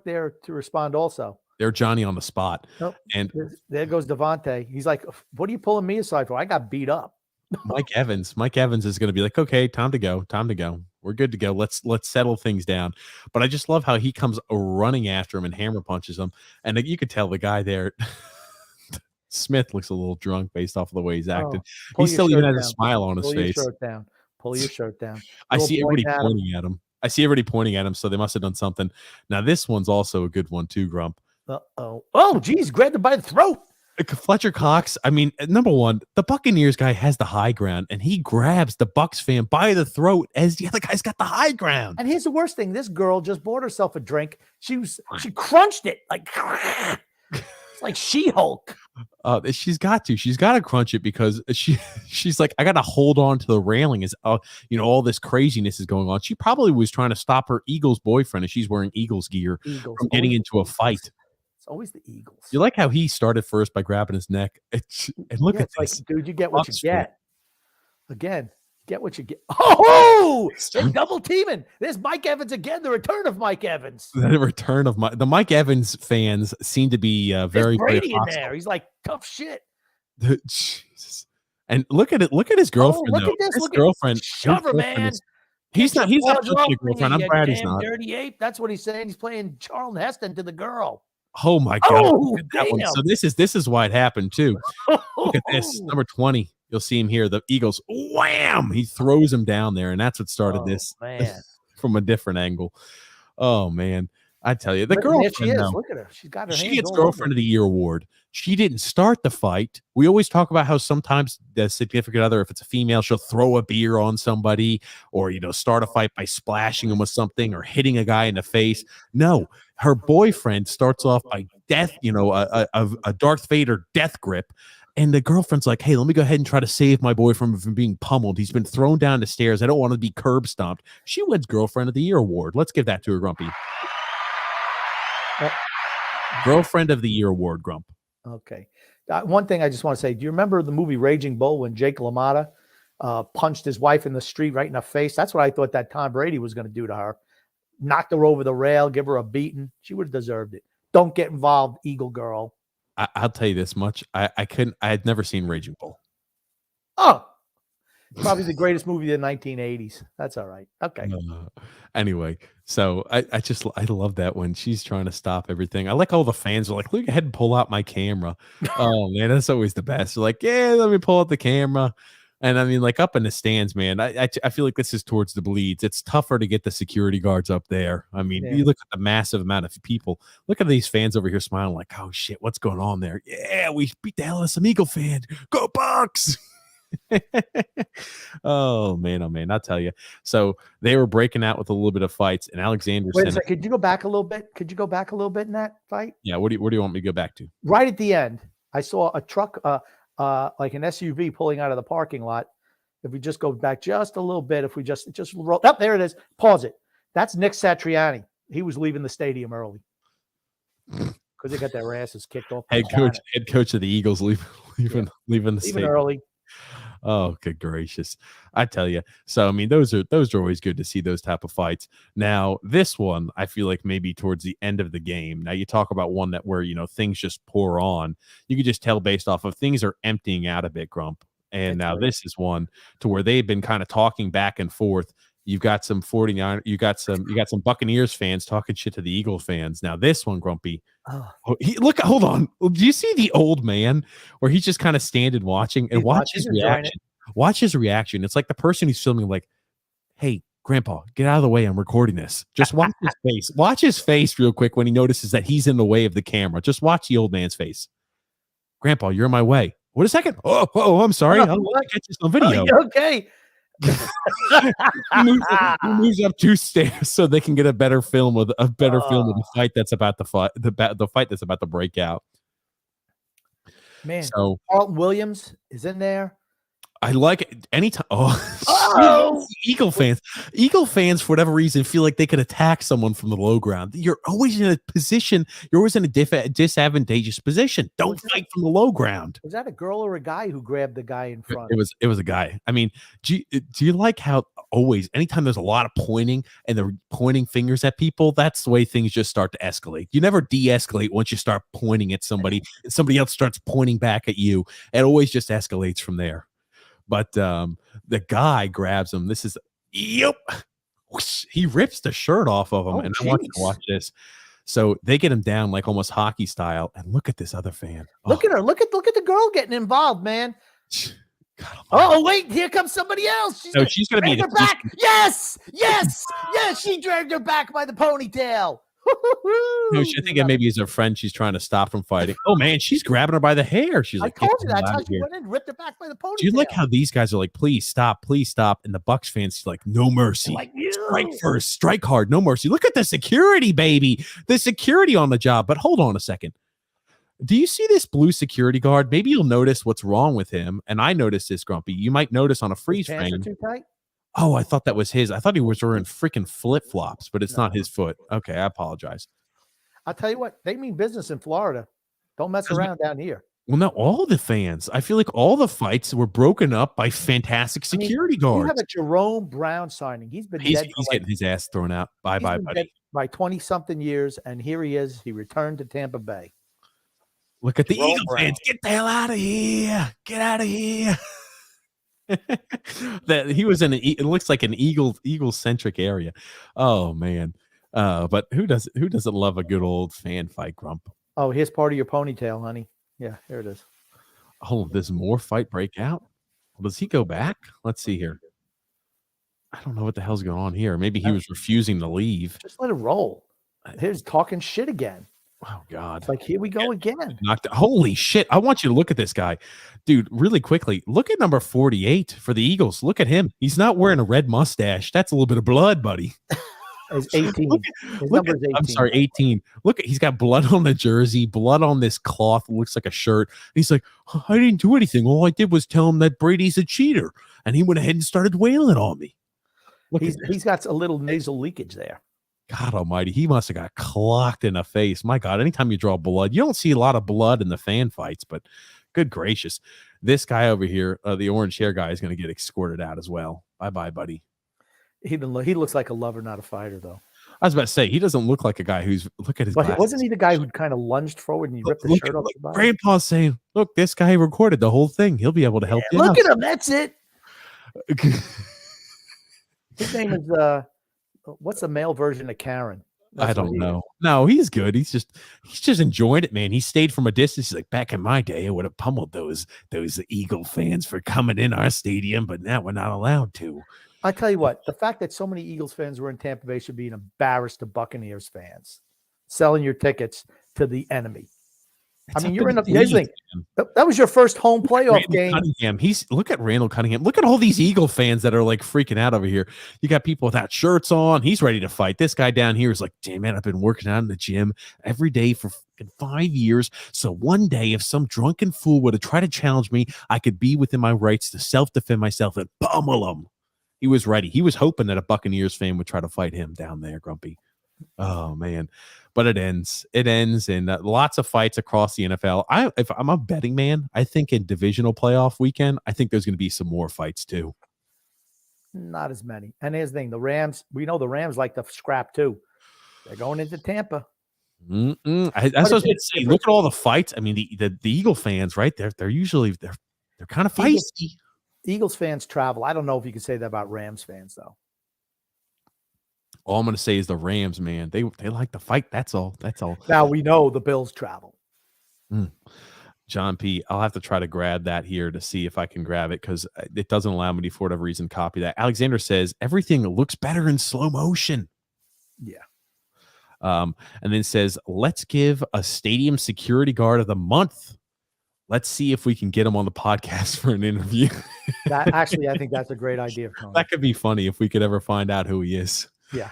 there to respond also. They're Johnny on the spot. Nope. And there goes Devontae. He's like, what are you pulling me aside for? I got beat up. Mike Evans is going to be like, okay, time to go. We're good to go. Let's settle things down. But I just love how he comes running after him and hammer punches him. And you could tell the guy there, Smith, looks a little drunk based off of the way he's acting. He still even has a smile on his face. Pull your shirt down. I see everybody pointing at him. So they must have done something. Now this one's also a good one too, Grump. Oh, geez, grabbed him by the throat. Fletcher Cox, I mean, number one, the Buccaneers guy has the high ground, and he grabs the Bucs fan by the throat as the other guy's got the high ground. And here's the worst thing. This girl just bought herself a drink. She crunched it like it's like She-Hulk. She's got to crunch it because she's like, I got to hold on to the railing as all this craziness is going on. She probably was trying to stop her Eagles boyfriend, as she's wearing Eagles gear, from getting into a fight. It's always the Eagles. You like how he started first by grabbing his neck. And look at this. Like, dude, you get what you get. Again, get what you get. Oh, they're double teaming. There's Mike Evans again. The return of Mike Evans. The return of the Mike Evans fans seem to be very Brady in there. He's like tough shit. Jesus. And look at it. Look at his girlfriend. Look at this. His girlfriend. Shove her, man. He's not looking at girlfriend. I'm glad he's not. Dirty ape. That's what he's saying. He's playing Charlton Heston to the girl. Oh my God! So this is why it happened too. Look at this, number 20. You'll see him here. The Eagles, wham! He throws him down there, and that's what started this from a different angle. Oh man, I tell you, the girlfriend. She is. Look at her. She's got her. She gets Girlfriend of the Year award. She didn't start the fight. We always talk about how sometimes the significant other, if it's a female, she'll throw a beer on somebody or, start a fight by splashing them with something or hitting a guy in the face. No, her boyfriend starts off by death, a Darth Vader death grip. And the girlfriend's like, hey, let me go ahead and try to save my boyfriend from being pummeled. He's been thrown down the stairs. I don't want to be curb stomped. She wins Girlfriend of the Year award. Let's give that to her, Grumpy. Girlfriend of the Year award, Grump. Okay. One thing I just want to say, do you remember the movie Raging Bull when Jake LaMotta punched his wife in the street right in the face. That's what I thought that Tom Brady was going to do to her. Knocked her over the rail, give her a beating. She would have deserved it. Don't get involved, Eagle girl. I'll tell you this much. I had never seen Raging Bull. Oh, probably the greatest movie of the 1980s. That's all right. Okay. Anyway, so I love that when she's trying to stop everything. I like all the fans are like, look ahead and pull out my camera. Oh man, that's always the best. They're like, yeah, let me pull out the camera. And I mean, like up in the stands, man, I feel like this is towards the bleeds. It's tougher to get the security guards up there. I mean, you look at the massive amount of people. Look at these fans over here smiling like, oh shit, what's going on there? Yeah, we beat the hell out of some Eagle fan. Go Bucks! Oh man, I'll tell you. So they were breaking out with a little bit of fights, and Alexander. Wait a second. Could you go back a little bit? Could you go back a little bit in that fight? Yeah. Where do you want me to go back to? Right at the end, I saw a truck, like an SUV pulling out of the parking lot. If we just go back just a little bit, if we just roll up, there it is. Pause it. That's Nick Satriani. He was leaving the stadium early because they got their asses kicked off. Head coach of the Eagles leaving the stadium early. Oh, good gracious. I tell you. So, I mean, those are always good to see those type of fights. Now, this one, I feel like maybe towards the end of the game. Now, you talk about one that where, things just pour on. You can just tell based off of things are emptying out a bit, Grump. And now this is one to where they've been kind of talking back and forth. You've got some 49, you got some Buccaneers fans talking shit to the Eagles fans. Now, this one, Grumpy. Hold on. Do you see the old man where he's just kind of standing watching and watch his reaction? Watch his reaction. It's like the person who's filming, like, hey, Grandpa, get out of the way. I'm recording this. Just watch his face. Watch his face real quick when he notices that he's in the way of the camera. Just watch the old man's face. Grandpa, you're in my way. Wait a second. Oh, I'm sorry. I'll catch this on video. Okay. He moves up 2 stairs so they can get a better film of the fight that's about the fight that's about to break out. Man, so Carlton Williams is in there. I like it anytime. Eagle fans, for whatever reason, feel like they could attack someone from the low ground. You're always in a position. You're always in a disadvantageous position. Don't fight from the low ground. Was that a girl or a guy who grabbed the guy in front? It was a guy. I mean, do you like how always, anytime there's a lot of pointing and they're pointing fingers at people, that's the way things just start to escalate. You never de-escalate once you start pointing at somebody and somebody else starts pointing back at you. It always just escalates from there. But the guy grabs him. This is he rips the shirt off of him, and I want you to watch this. So they get him down like almost hockey style, and look at this other fan. Look at her. Look at the girl getting involved, man. God, wait, here comes somebody else. She's gonna be her back. Yes. She dragged her back by the ponytail. No, she thinking maybe he's her friend. She's trying to stop from fighting. Oh man, she's grabbing her by the hair. She's like, I told you that's how she went in, ripped her back by the ponytail. Do you like how these guys are like, please stop, and the Bucks fans like, no mercy, like strike first, strike hard, no mercy. Look at the security, baby, the security on the job. But hold on a second. Do you see this blue security guard? Maybe you'll notice what's wrong with him. And I noticed this, Grumpy. You might notice on a freeze frame. Too tight? Oh, I thought that was his. I thought he was wearing freaking flip-flops, but it's not his foot. Okay, I apologize. I'll tell you what, they mean business in Florida. Don't mess around down here. Well, no, all the fans. I feel like all the fights were broken up by fantastic security guards. You have a Jerome Brown signing. He's getting his ass thrown out. Bye, buddy. By 20-something years, and here he is. He returned to Tampa Bay. Look at the Eagle fans. Get the hell out of here. Get out of here. That he was it looks like an eagle-centric area. Oh man. But who doesn't love a good old fan fight, Grump? Oh, here's part of your ponytail, honey. Yeah, here it is. Oh, there's more fight break out. Does he go back? Let's see here. I don't know what the hell's going on here. Maybe he was refusing to leave. Just let it roll. Here's talking shit again. Oh God! It's like, here we go again. Holy shit! I want you to look at this guy, dude. Really quickly, look at number 48 for the Eagles. Look at him. He's not wearing a red mustache. That's a little bit of blood, buddy. It's 18. His number is 18. I'm sorry, 18. Look, he's got blood on the jersey, blood on this cloth. It looks like a shirt. He's like, I didn't do anything. All I did was tell him that Brady's a cheater, and he went ahead and started wailing on me. He's got a little nasal leakage there. God almighty, he must have got clocked in the face. My God, anytime you draw blood, you don't see a lot of blood in the fan fights, but Good gracious. This guy over here, the orange hair guy, is going to get escorted out as well. Bye-bye, buddy. He looks like a lover, not a fighter, though. I was about to say, he doesn't look like a guy who's, look at his But glasses. wasn't he the guy who kind of lunged forward and he ripped the shirt off the bottom? Grandpa's saying, look, this guy recorded the whole thing. He'll be able to help you Look out. at him. That's it. His name is, what's the male version of Karen? I don't know. No, he's good. He's just enjoying it, man. He stayed from a distance. He's like, back in my day, I would have pummeled those Eagle fans for coming in our stadium, but now we're not allowed to. I tell you what, the fact that so many Eagles fans were in Tampa Bay should be embarrassed to Buccaneers fans selling your tickets to the enemy. I mean, you're in that was your first home playoff game. Cunningham. Look at Randall Cunningham. Look at all these Eagle fans that are like freaking out over here. You got people without shirts on. He's ready to fight. This guy down here is like, damn man, I've been working out in the gym every day for 5 years. So one day, if some drunken fool were to try to challenge me, I could be within my rights to self-defend myself and pummel him. He was ready. He was hoping that a Buccaneers fan would try to fight him down there, Grumpy. Oh man, but it ends and lots of fights across the NFL. If I'm a betting man, I think in divisional playoff weekend, I think there's going to be some more fights too. Not as many. And here's the thing: the Rams. We know the Rams like to scrap too. They're going into Tampa. That's what I was going to say. Look at all the fights. I mean, the Eagle fans, right? They're usually they're kind of feisty. Eagles fans travel. I don't know if you can say that about Rams fans though. All I'm going to say is the Rams, man. They like to fight. That's all. Now we know the Bills travel. John P. I'll have to try to grab that here to see if I can grab it because it doesn't allow me to, for whatever reason, copy that. Alexander says everything looks better in slow motion. Yeah. And then says, let's give a stadium security guard of the month. Let's see if we can get him on the podcast for an interview. That actually, I think that's a great idea. Tony. That could be funny if we could ever find out who he is. Yeah.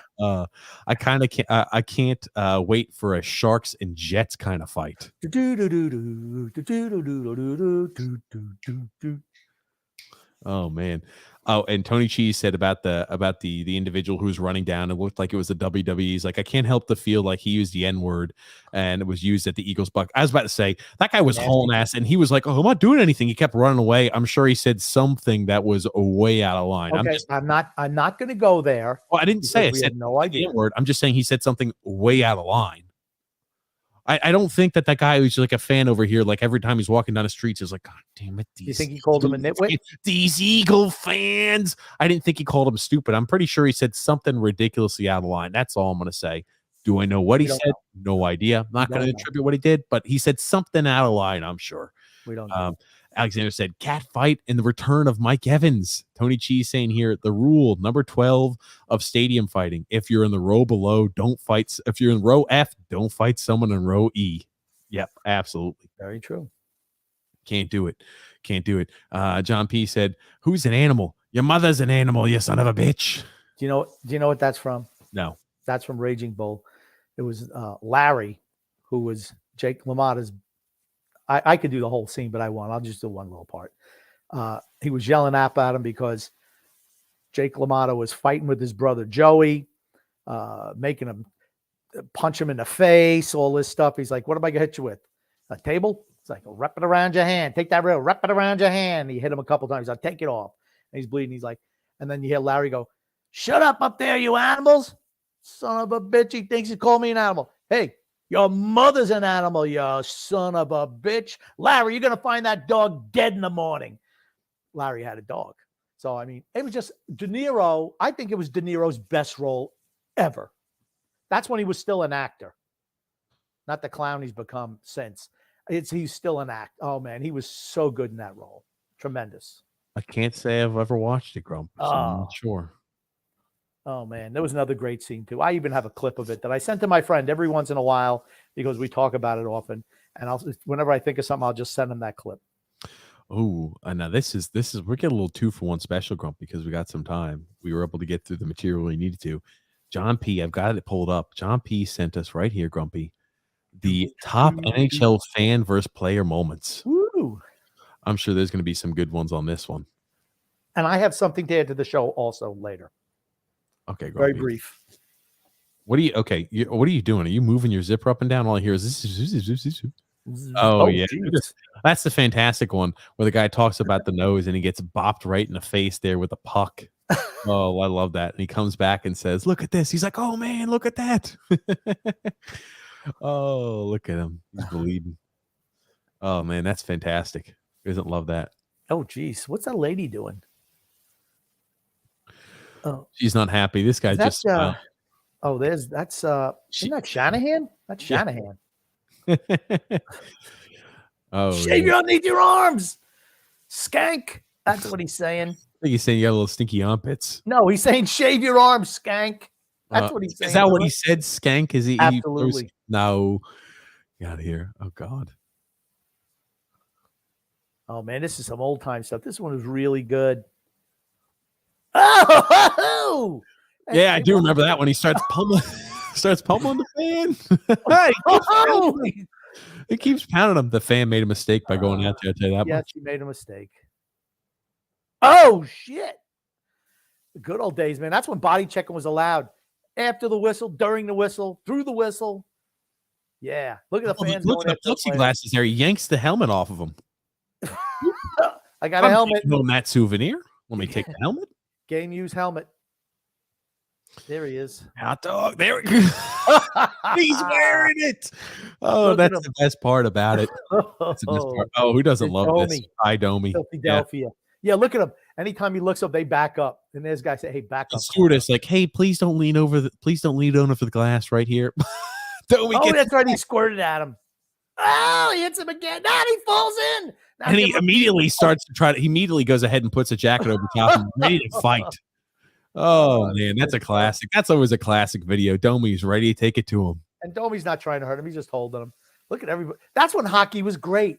I kind of can't. I can't wait for a Sharks and Jets kind of fight. Oh man. Oh, and Tony Cheese said about the individual who was running down. It looked like it was the WWE. He's like, I can't help to feel like he used the N-word and it was used at the Eagles buck. I was about to say that guy was hauling ass and he was like, oh, I'm not doing anything. He kept running away. I'm sure he said something that was way out of line. Okay, I'm not going to go there. Well, I didn't say. I said no idea. N-word. I'm just saying he said something way out of line. I don't think that guy who's like a fan over here, like every time he's walking down the streets, is like, God damn it. You think he called him a nitwit? These Eagle fans. I didn't think he called him stupid. I'm pretty sure he said something ridiculously out of line. That's all I'm going to say. Do I know what he said? No idea. I'm not going to attribute what he did, but he said something out of line, I'm sure. We don't know. Alexander said, cat fight and the return of Mike Evans. Tony Cheese saying here, the rule, number 12 of stadium fighting. If you're in the row below, don't fight. If you're in row F, don't fight someone in row E. Yep, absolutely. Very true. Can't do it. John P said, who's an animal? Your mother's an animal, you son of a bitch. Do you know what that's from? No. That's from Raging Bull. It was Larry, who was Jake LaMotta's. I could do the whole scene, but I won't. I'll just do one little part. He was yelling at him because Jake LaMotta was fighting with his brother Joey, making him punch him in the face, all this stuff. He's like, what am I going to hit you with? A table? It's like, wrap it around your hand. Take that rail, wrap it around your hand. He hit him a couple times. I'll take it off. And he's bleeding. He's like, and then you hear Larry go, shut up there, you animals. Son of a bitch. He thinks he called me an animal. Hey, your mother's an animal, you son of a bitch. Larry, you're going to find that dog dead in the morning. Larry had a dog. So, I mean, it was just De Niro. I think it was De Niro's best role ever. That's when he was still an actor. Not the clown he's become since. He's still an act. Oh, man, he was so good in that role. Tremendous. I can't say I've ever watched it, Grump. So I'm not sure. Oh, man, there was another great scene, too. I even have a clip of it that I sent to my friend every once in a while because we talk about it often. And whenever I think of something, I'll just send him that clip. Oh, now this is we're getting a little 2-for-1 special, Grump, because we got some time. We were able to get through the material we needed to. John P., I've got it pulled up. John P. sent us right here, Grumpy, the top NHL fan versus player moments. Woo. I'm sure there's going to be some good ones on this one. And I have something to add to the show also later. Okay, Grumpy. Very brief. What are you doing? Are you moving your zipper up and down? All I hear is this. Oh, yeah. Jeez. That's the fantastic one where the guy talks about the nose and he gets bopped right in the face there with a puck. Oh, I love that. And he comes back and says, "Look at this." He's like, "Oh man, look at that." Oh, look at him. He's bleeding. Oh man, that's fantastic. Who doesn't love that? Oh, geez. What's that lady doing? Oh, She's not happy. This guy is that, just smiled. isn't that Shanahan? That's Yeah. Shanahan. Oh, Shave yeah. underneath your arms, skank. That's what he's saying. I think he's saying you got a little stinky armpits. No, he's saying shave your arms, skank. That's what he's saying. Is that what to he us. said? Skank? Is he? Absolutely. No. Get out of here. Oh God. Oh man, this is some old time stuff. This one was really good. Oh, Yeah, I do remember that when he starts pummeling the fan. Right. He keeps pounding him. The fan made a mistake by going out there. I'll tell you that Yeah, much. she made a mistake. Oh shit! The good old days, man. That's when body checking was allowed. After the whistle, during the whistle, through the whistle. Yeah, look at the fans. Look at the plexiglass there. He yanks the helmet off of him. I got a helmet. On that souvenir. Let me take the helmet. Game use helmet. There he is. Hot dog. There we go. He's wearing it. Oh, Look at that's him. the best part about it. That's the best part. Oh, who doesn't love this? Domi. Hi, Domi. Philadelphia. Yeah, look at him. Anytime he looks up, they back up. And there's guys say, "Hey, back The up." stewardess like, "Hey, please don't lean over the glass right here." Domi Oh, gets that's right. He squirted at him. Oh, he hits him again. Now he falls in. Now and give he him a immediately starts to he immediately goes ahead and puts a jacket over top and ready to fight. Oh man, that's a classic. That's always a classic video. Domi's ready to take it to him. And Domi's not trying to hurt him. He's just holding him. Look at everybody. That's when hockey was great.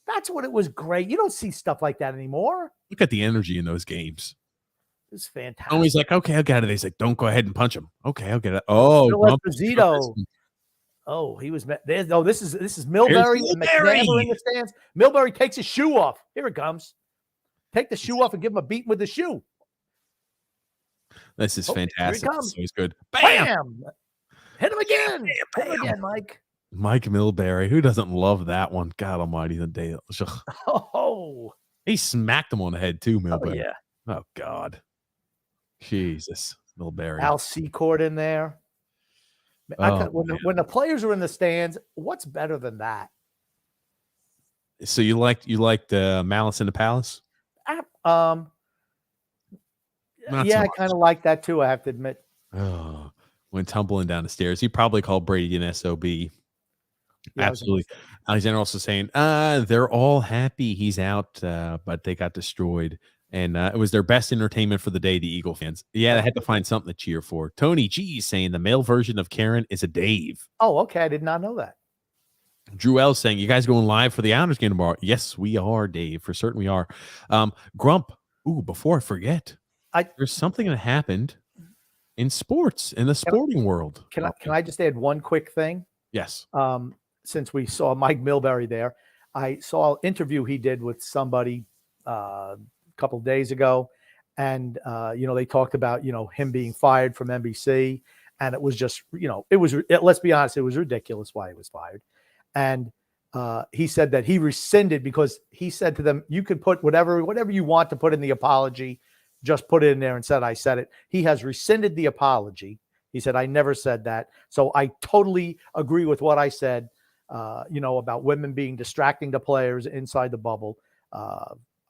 That's when it was great. You don't see stuff like that anymore. Look at the energy in those games. It's fantastic. Domi's like, "Okay, I'll get it." He's like, "Don't go ahead and punch him." Okay, I'll get it. Oh, Phil Grump- Esposito. Oh, he was there's no. This is Milbury and Milbury. McNabb in the stands. Milbury takes his shoe off. Here it comes. Take the shoe off and give him a beat with the shoe. This is Oh, here he fantastic. comes. It's always good. Bam! Bam! Hit him again. Hit him again, Mike. Mike Milbury. Who doesn't love that one? God Almighty, the day. Oh, He smacked him on the head too, Milbury. yeah. Oh God. Jesus, Milbury. Al Secord in there. Oh, When the players are in the stands, what's better than that? So you liked Malice in the Palace? Not Yeah, so I kind of like that too. I have to admit. Oh, went tumbling down the stairs. He probably called Brady an SOB. Yeah, Absolutely. Alexander also saying, they're all happy he's out, but they got destroyed. And it was their best entertainment for the day, the Eagle fans. Yeah, they had to find something to cheer for. Tony G saying the male version of Karen is a Dave. Oh, okay. I did not know that. Drew L saying, "You guys going live for the Islanders game tomorrow?" Yes, we are, Dave. For certain we are. Grump. Ooh, before I forget, there's something that happened in sports, in the sporting world. Can I just add one quick thing? Yes. Since we saw Mike Milbury there, I saw an interview he did with somebody a couple of days ago, and they talked about him being fired from NBC, and it was just let's be honest, it was ridiculous why he was fired, and he said that he rescinded because he said to them, "You can put whatever you want to put in the apology, just put it in there," and said, "I said it." He has rescinded the apology. He said, "I never said that." So I totally agree with what I said. About women being distracting to players inside the bubble.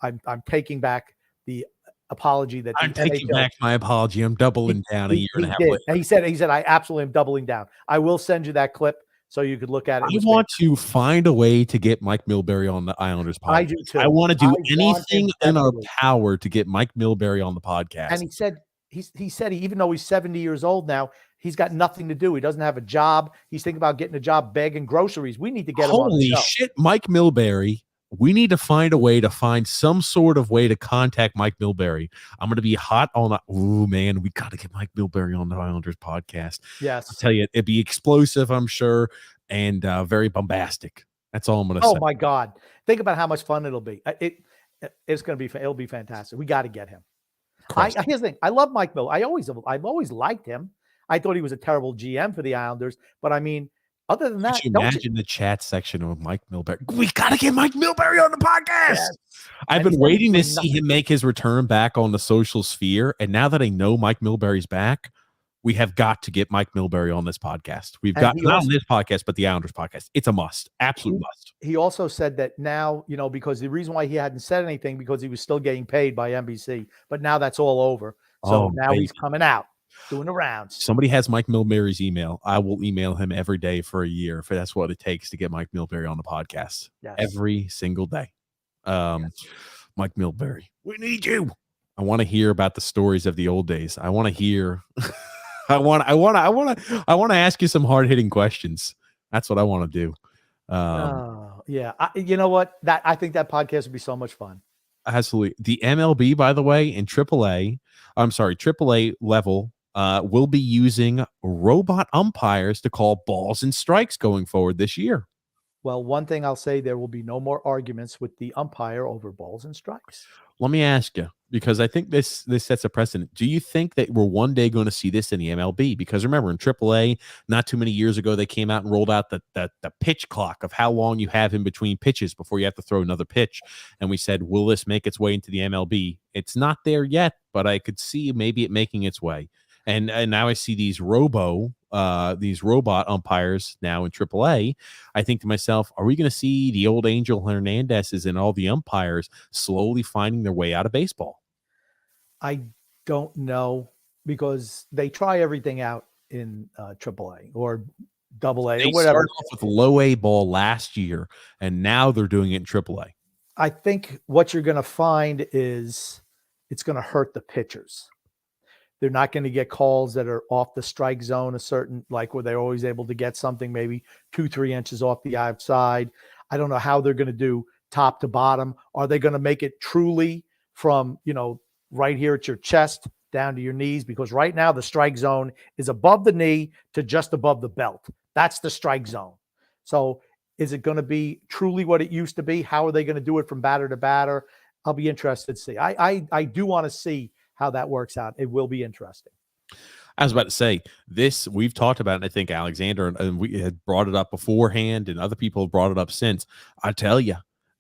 I'm taking back the apology that I'm taking back my apology. I'm doubling down a year and a half later. And he said, "I absolutely am doubling down." I will send you that clip so you could look at it. I want to find a way to get Mike Milbury on the Islanders podcast. I do too. I want to do I want anything him in our definitely. power to get Mike Milbury on the podcast. And he said, even though he's 70 years old now, he's got nothing to do. He doesn't have a job. He's thinking about getting a job bagging groceries. We need to get him on the Holy show. shit, Mike Milbury. We need to find a way to find some sort of way to contact Mike Milbury. I'm going to be hot on that. Oh, man, we got to get Mike Milbury on the Islanders podcast. Yes. I'll tell you, it'd be explosive, I'm sure, and very bombastic. That's all I'm going to say. Oh, my God. Think about how much fun it'll be. It's going to be, it'll be fantastic. We got to get him. Here's the thing. I love Mike Milbury. I've always liked him. I thought he was a terrible GM for the Islanders, but I mean, Other than that, Could you don't imagine the chat section of Mike Milbury? We got to get Mike Milbury on the podcast. Yes. I've And been he's done it waiting for to see nothing. him make his return back on the social sphere. And now that I know Mike Milbury's back, we have got to get Mike Milbury on this podcast. We've And got he not also- on this podcast, but the Islanders podcast. It's a must. Absolute must. He also said that now, because the reason why he hadn't said anything because he was still getting paid by NBC, but now that's all over. So Oh, now he's coming out, doing the rounds. Somebody has Mike Milbury's email. I will email him every day for a year if that's what it takes to get Mike Milbury on the podcast. Yes. Every single day. Mike Milbury, we need you. I want to hear about the stories of the old days. I want to hear. I want to ask you some hard hitting questions. That's what I want to do. Yeah. You know what? I think that podcast would be so much fun. Absolutely. The MLB, by the way, in AAA level, will be using robot umpires to call balls and strikes going forward this year. Well, one thing I'll say, there will be no more arguments with the umpire over balls and strikes. Let me ask you, because I think this sets a precedent. Do you think that we're one day going to see this in the MLB? Because remember, in AAA, not too many years ago, they came out and rolled out the pitch clock of how long you have in between pitches before you have to throw another pitch. And we said, will this make its way into the MLB? It's not there yet, but I could see maybe it making its way. And now I see these robot umpires now in AAA. I think to myself, are we going to see the old Angel Hernandezes and all the umpires slowly finding their way out of baseball? I don't know, because they try everything out in AAA or AA They or whatever. started off with low A ball last year, and now they're doing it in AAA. I think what you're going to find is it's going to hurt the pitchers. They're not going to get calls that are off the strike zone, like where they're always able to get something maybe 2-3 inches off the outside. I don't know how they're going to do top to bottom. Are they going to make it truly from, right here at your chest down to your knees? Because right now the strike zone is above the knee to just above the belt. That's the strike zone. So is it going to be truly what it used to be? How are they going to do it from batter to batter? I'll be interested to see. I do want to see how that works out. It will be interesting. I was about to say this. We've talked about it. I think Alexander and we had brought it up beforehand, and other people have brought it up since. I tell you,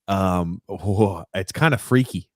it's kind of freaky.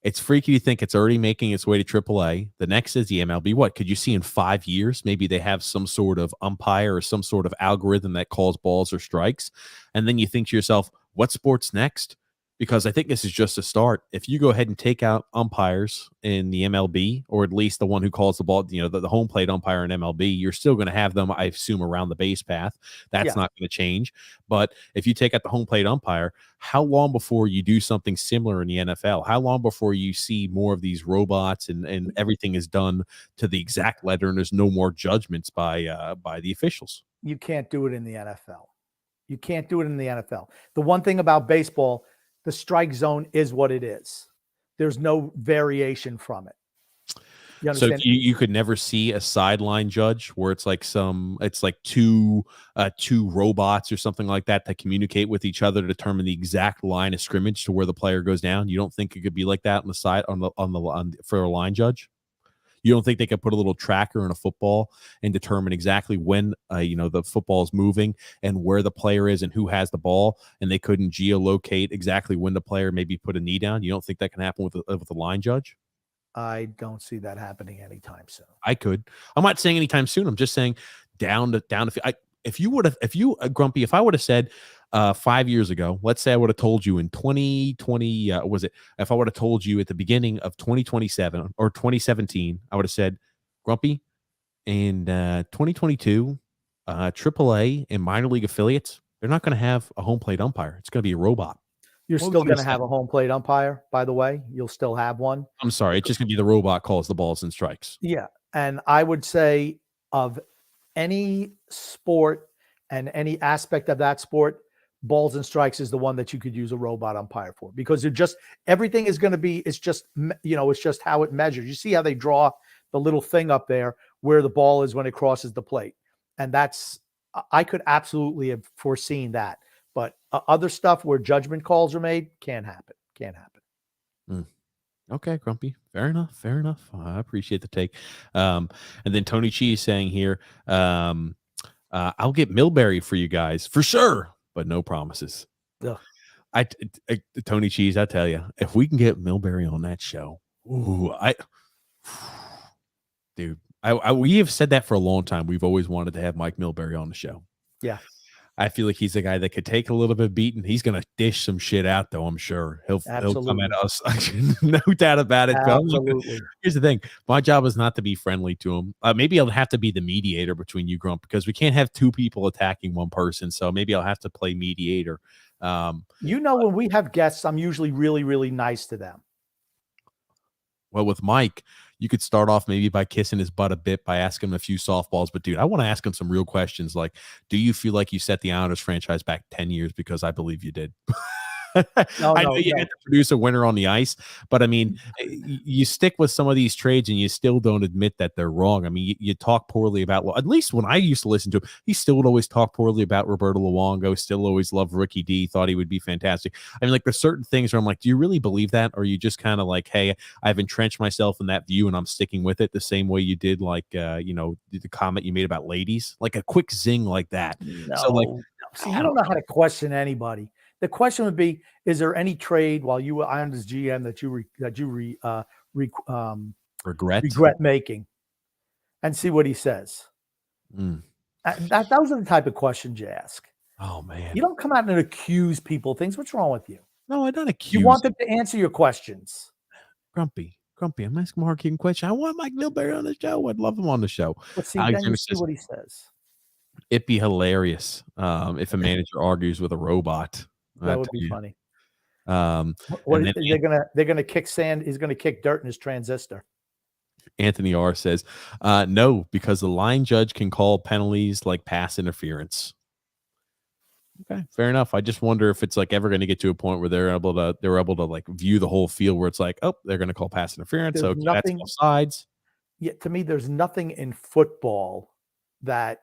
It's freaky to think it's already making its way to AAA. The next is the MLB. What could you see in 5 years? Maybe they have some sort of umpire or some sort of algorithm that calls balls or strikes, and then you think to yourself, what sport's next? Because I think this is just a start. If you go ahead and take out umpires in the MLB, or at least the one who calls the ball, the home plate umpire in MLB, you're still going to have them, I assume, around the base path. That's not going to change. But if you take out the home plate umpire, how long before you do something similar in the NFL? How long before you see more of these robots and everything is done to the exact letter and there's no more judgments by the officials? You can't do it in the NFL. You can't do it in the NFL. The one thing about baseball, the strike zone is what it is. There's no variation from it. You understand? So you could never see a sideline judge where it's like two robots or something like that communicate with each other to determine the exact line of scrimmage to where the player goes down. You don't think it could be like that on the side for a line judge? You don't think they could put a little tracker in a football and determine exactly when the football is moving and where the player is and who has the ball, and they couldn't geolocate exactly when the player maybe put a knee down? You don't think that can happen with a line judge? I don't see that happening anytime soon. I could. I'm not saying anytime soon. I'm just saying down to. Grumpy, if I would have said 5 years ago, let's say I would have told you in 2020, if I would have told you at the beginning of 2027 or 2017, I would have said, Grumpy, in 2022, AAA and minor league affiliates, they're not going to have a home plate umpire. It's going to be a robot. You're still going to have a home plate umpire, by the way. You'll still have one. I'm sorry. It's just going to be the robot calls the balls and strikes. Yeah. And I would say of any sport and any aspect of that sport, balls and strikes is the one that you could use a robot umpire for, because everything is going to be, it's just how it measures. You see how they draw the little thing up there where the ball is when it crosses the plate. And I could absolutely have foreseen that. But other stuff where judgment calls are made can't happen. Okay, Grumpy. Fair enough. I appreciate the take. And then Tony Chi is saying here, I'll get Milbury for you guys for sure, but no promises. Ugh. Tony Cheese, I tell you, if we can get Milbury on that show, dude, we have said that for a long time. We've always wanted to have Mike Milbury on the show. Yeah. I feel like he's a guy that could take a little bit of beating. He's going to dish some shit out, though, I'm sure. He'll come at us. No doubt about it. Absolutely. Here's the thing. My job is not to be friendly to him. Maybe I'll have to be the mediator between you, Grump, because we can't have two people attacking one person. So maybe I'll have to play mediator. When we have guests, I'm usually really, really nice to them. Well, with Mike, you could start off maybe by kissing his butt a bit by asking him a few softballs. But, dude, I want to ask him some real questions like, do you feel like you set the Islanders franchise back 10 years? Because I believe you did. I know you had to produce a winner on the ice, but I mean, you stick with some of these trades and you still don't admit that they're wrong. I mean, you talk poorly about, well, at least when I used to listen to him, he still would always talk poorly about Roberto Luongo, still always loved Ricky D, thought he would be fantastic. I mean, like there's certain things where I'm like, do you really believe that? Or are you just kind of like, hey, I've entrenched myself in that view and I'm sticking with it the same way you did, like, the comment you made about ladies, like a quick zing like that. No. So like, see, I don't know how to question anybody. The question would be: is there any trade while you were Islanders GM that you regret making? And see what he says. Those are the type of questions you ask. Oh man! You don't come out and accuse people of things. What's wrong with you? No, I don't accuse. You want them to answer your questions. Grumpy. I'm asking a hard-hitting question. I want Mike Milbury on the show. I'd love him on the show. But see, then you see what he says. It'd be hilarious if a manager argues with a robot. That would be funny. They're gonna kick sand. He's gonna kick dirt in his transistor. Anthony R says, no, because the line judge can call penalties like pass interference. Okay, fair enough. I just wonder if it's like ever going to get to a point where they're able to like view the whole field where it's like, oh, they're going to call pass interference. So that's both sides. Yeah, to me, there's nothing in football that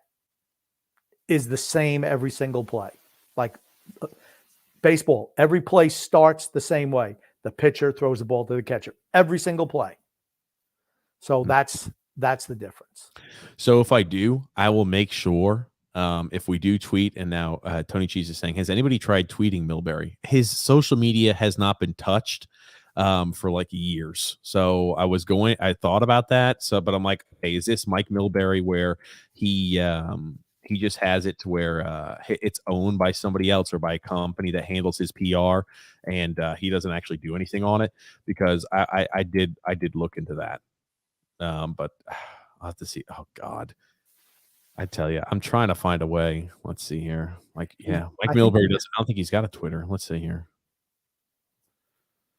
is the same every single play. Like baseball, every play starts the same way. The pitcher throws the ball to the catcher every single play. So that's the difference. So if I do, I will make sure if we do tweet, and now Tony Cheese is saying, has anybody tried tweeting Milbury? His social media has not been touched for like years. So I thought about that. So, but I'm like, hey, is this Mike Milbury where he just has it to where it's owned by somebody else or by a company that handles his PR, and he doesn't actually do anything on it? Because I did look into that, but I'll have to see. Oh God, I tell you, I'm trying to find a way. Let's see here. Mike Milbury doesn't. I don't think he's got a Twitter. Let's see here.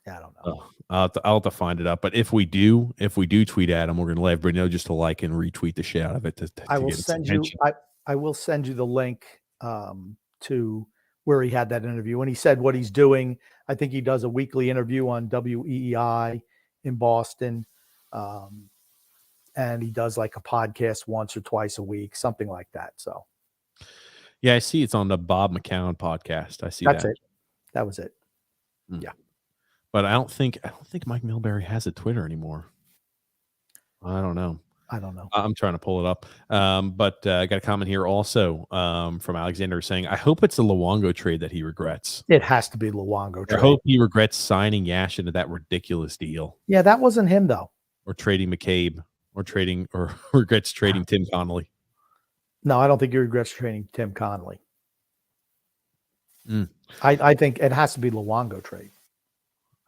Yeah, I don't know. I'll have to find it up. But if we do tweet at him, we're going to let everybody know just to like and retweet the shit out of it. I will send you the link to where he had that interview. When he said what he's doing, I think he does a weekly interview on WEEI in Boston. And he does like a podcast once or twice a week, something like that. So, yeah, I see it's on the Bob McCown podcast. I see that's it. That was it. Yeah. But I don't think Mike Milbury has a Twitter anymore. I don't know. I'm trying to pull it up. But I got a comment here also from Alexander saying, I hope it's a Luongo trade that he regrets. It has to be Luongo trade. I hope he regrets signing Yash into that ridiculous deal. Yeah, that wasn't him though. Or trading McCabe, or regrets trading Tim Connolly. No, I don't think he regrets trading Tim Connolly. I think it has to be Luongo trade.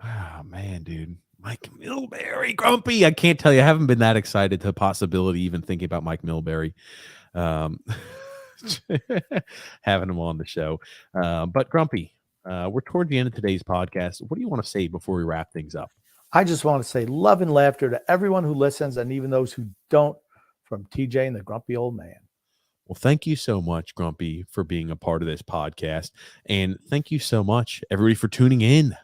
Oh, man, dude. Mike Milbury, Grumpy. I can't tell you. I haven't been that excited to the possibility even thinking about Mike Milbury. Having him on the show. But Grumpy, we're toward the end of today's podcast. What do you want to say before we wrap things up? I just want to say love and laughter to everyone who listens and even those who don't, from TJ and the Grumpy Old Man. Well, thank you so much, Grumpy, for being a part of this podcast. And thank you so much, everybody, for tuning in.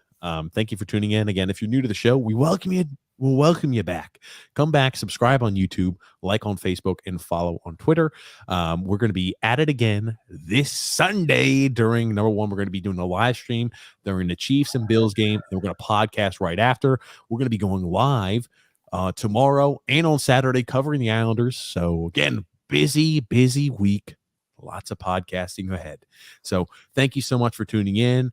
Thank you for tuning in. Again, if you're new to the show, we welcome you. We'll welcome you back. Come back, subscribe on YouTube, like on Facebook, and follow on Twitter. We're going to be at it again this Sunday during number one. We're going to be doing a live stream during the Chiefs and Bills game. And we're going to podcast right after. We're going to be going live tomorrow and on Saturday covering the Islanders. So again, busy week. lots of podcasting ahead. So thank you so much for tuning in.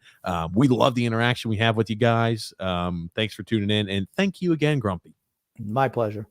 We love the interaction we have with you guys. Thanks for tuning in. And thank you again, Grumpy. My pleasure.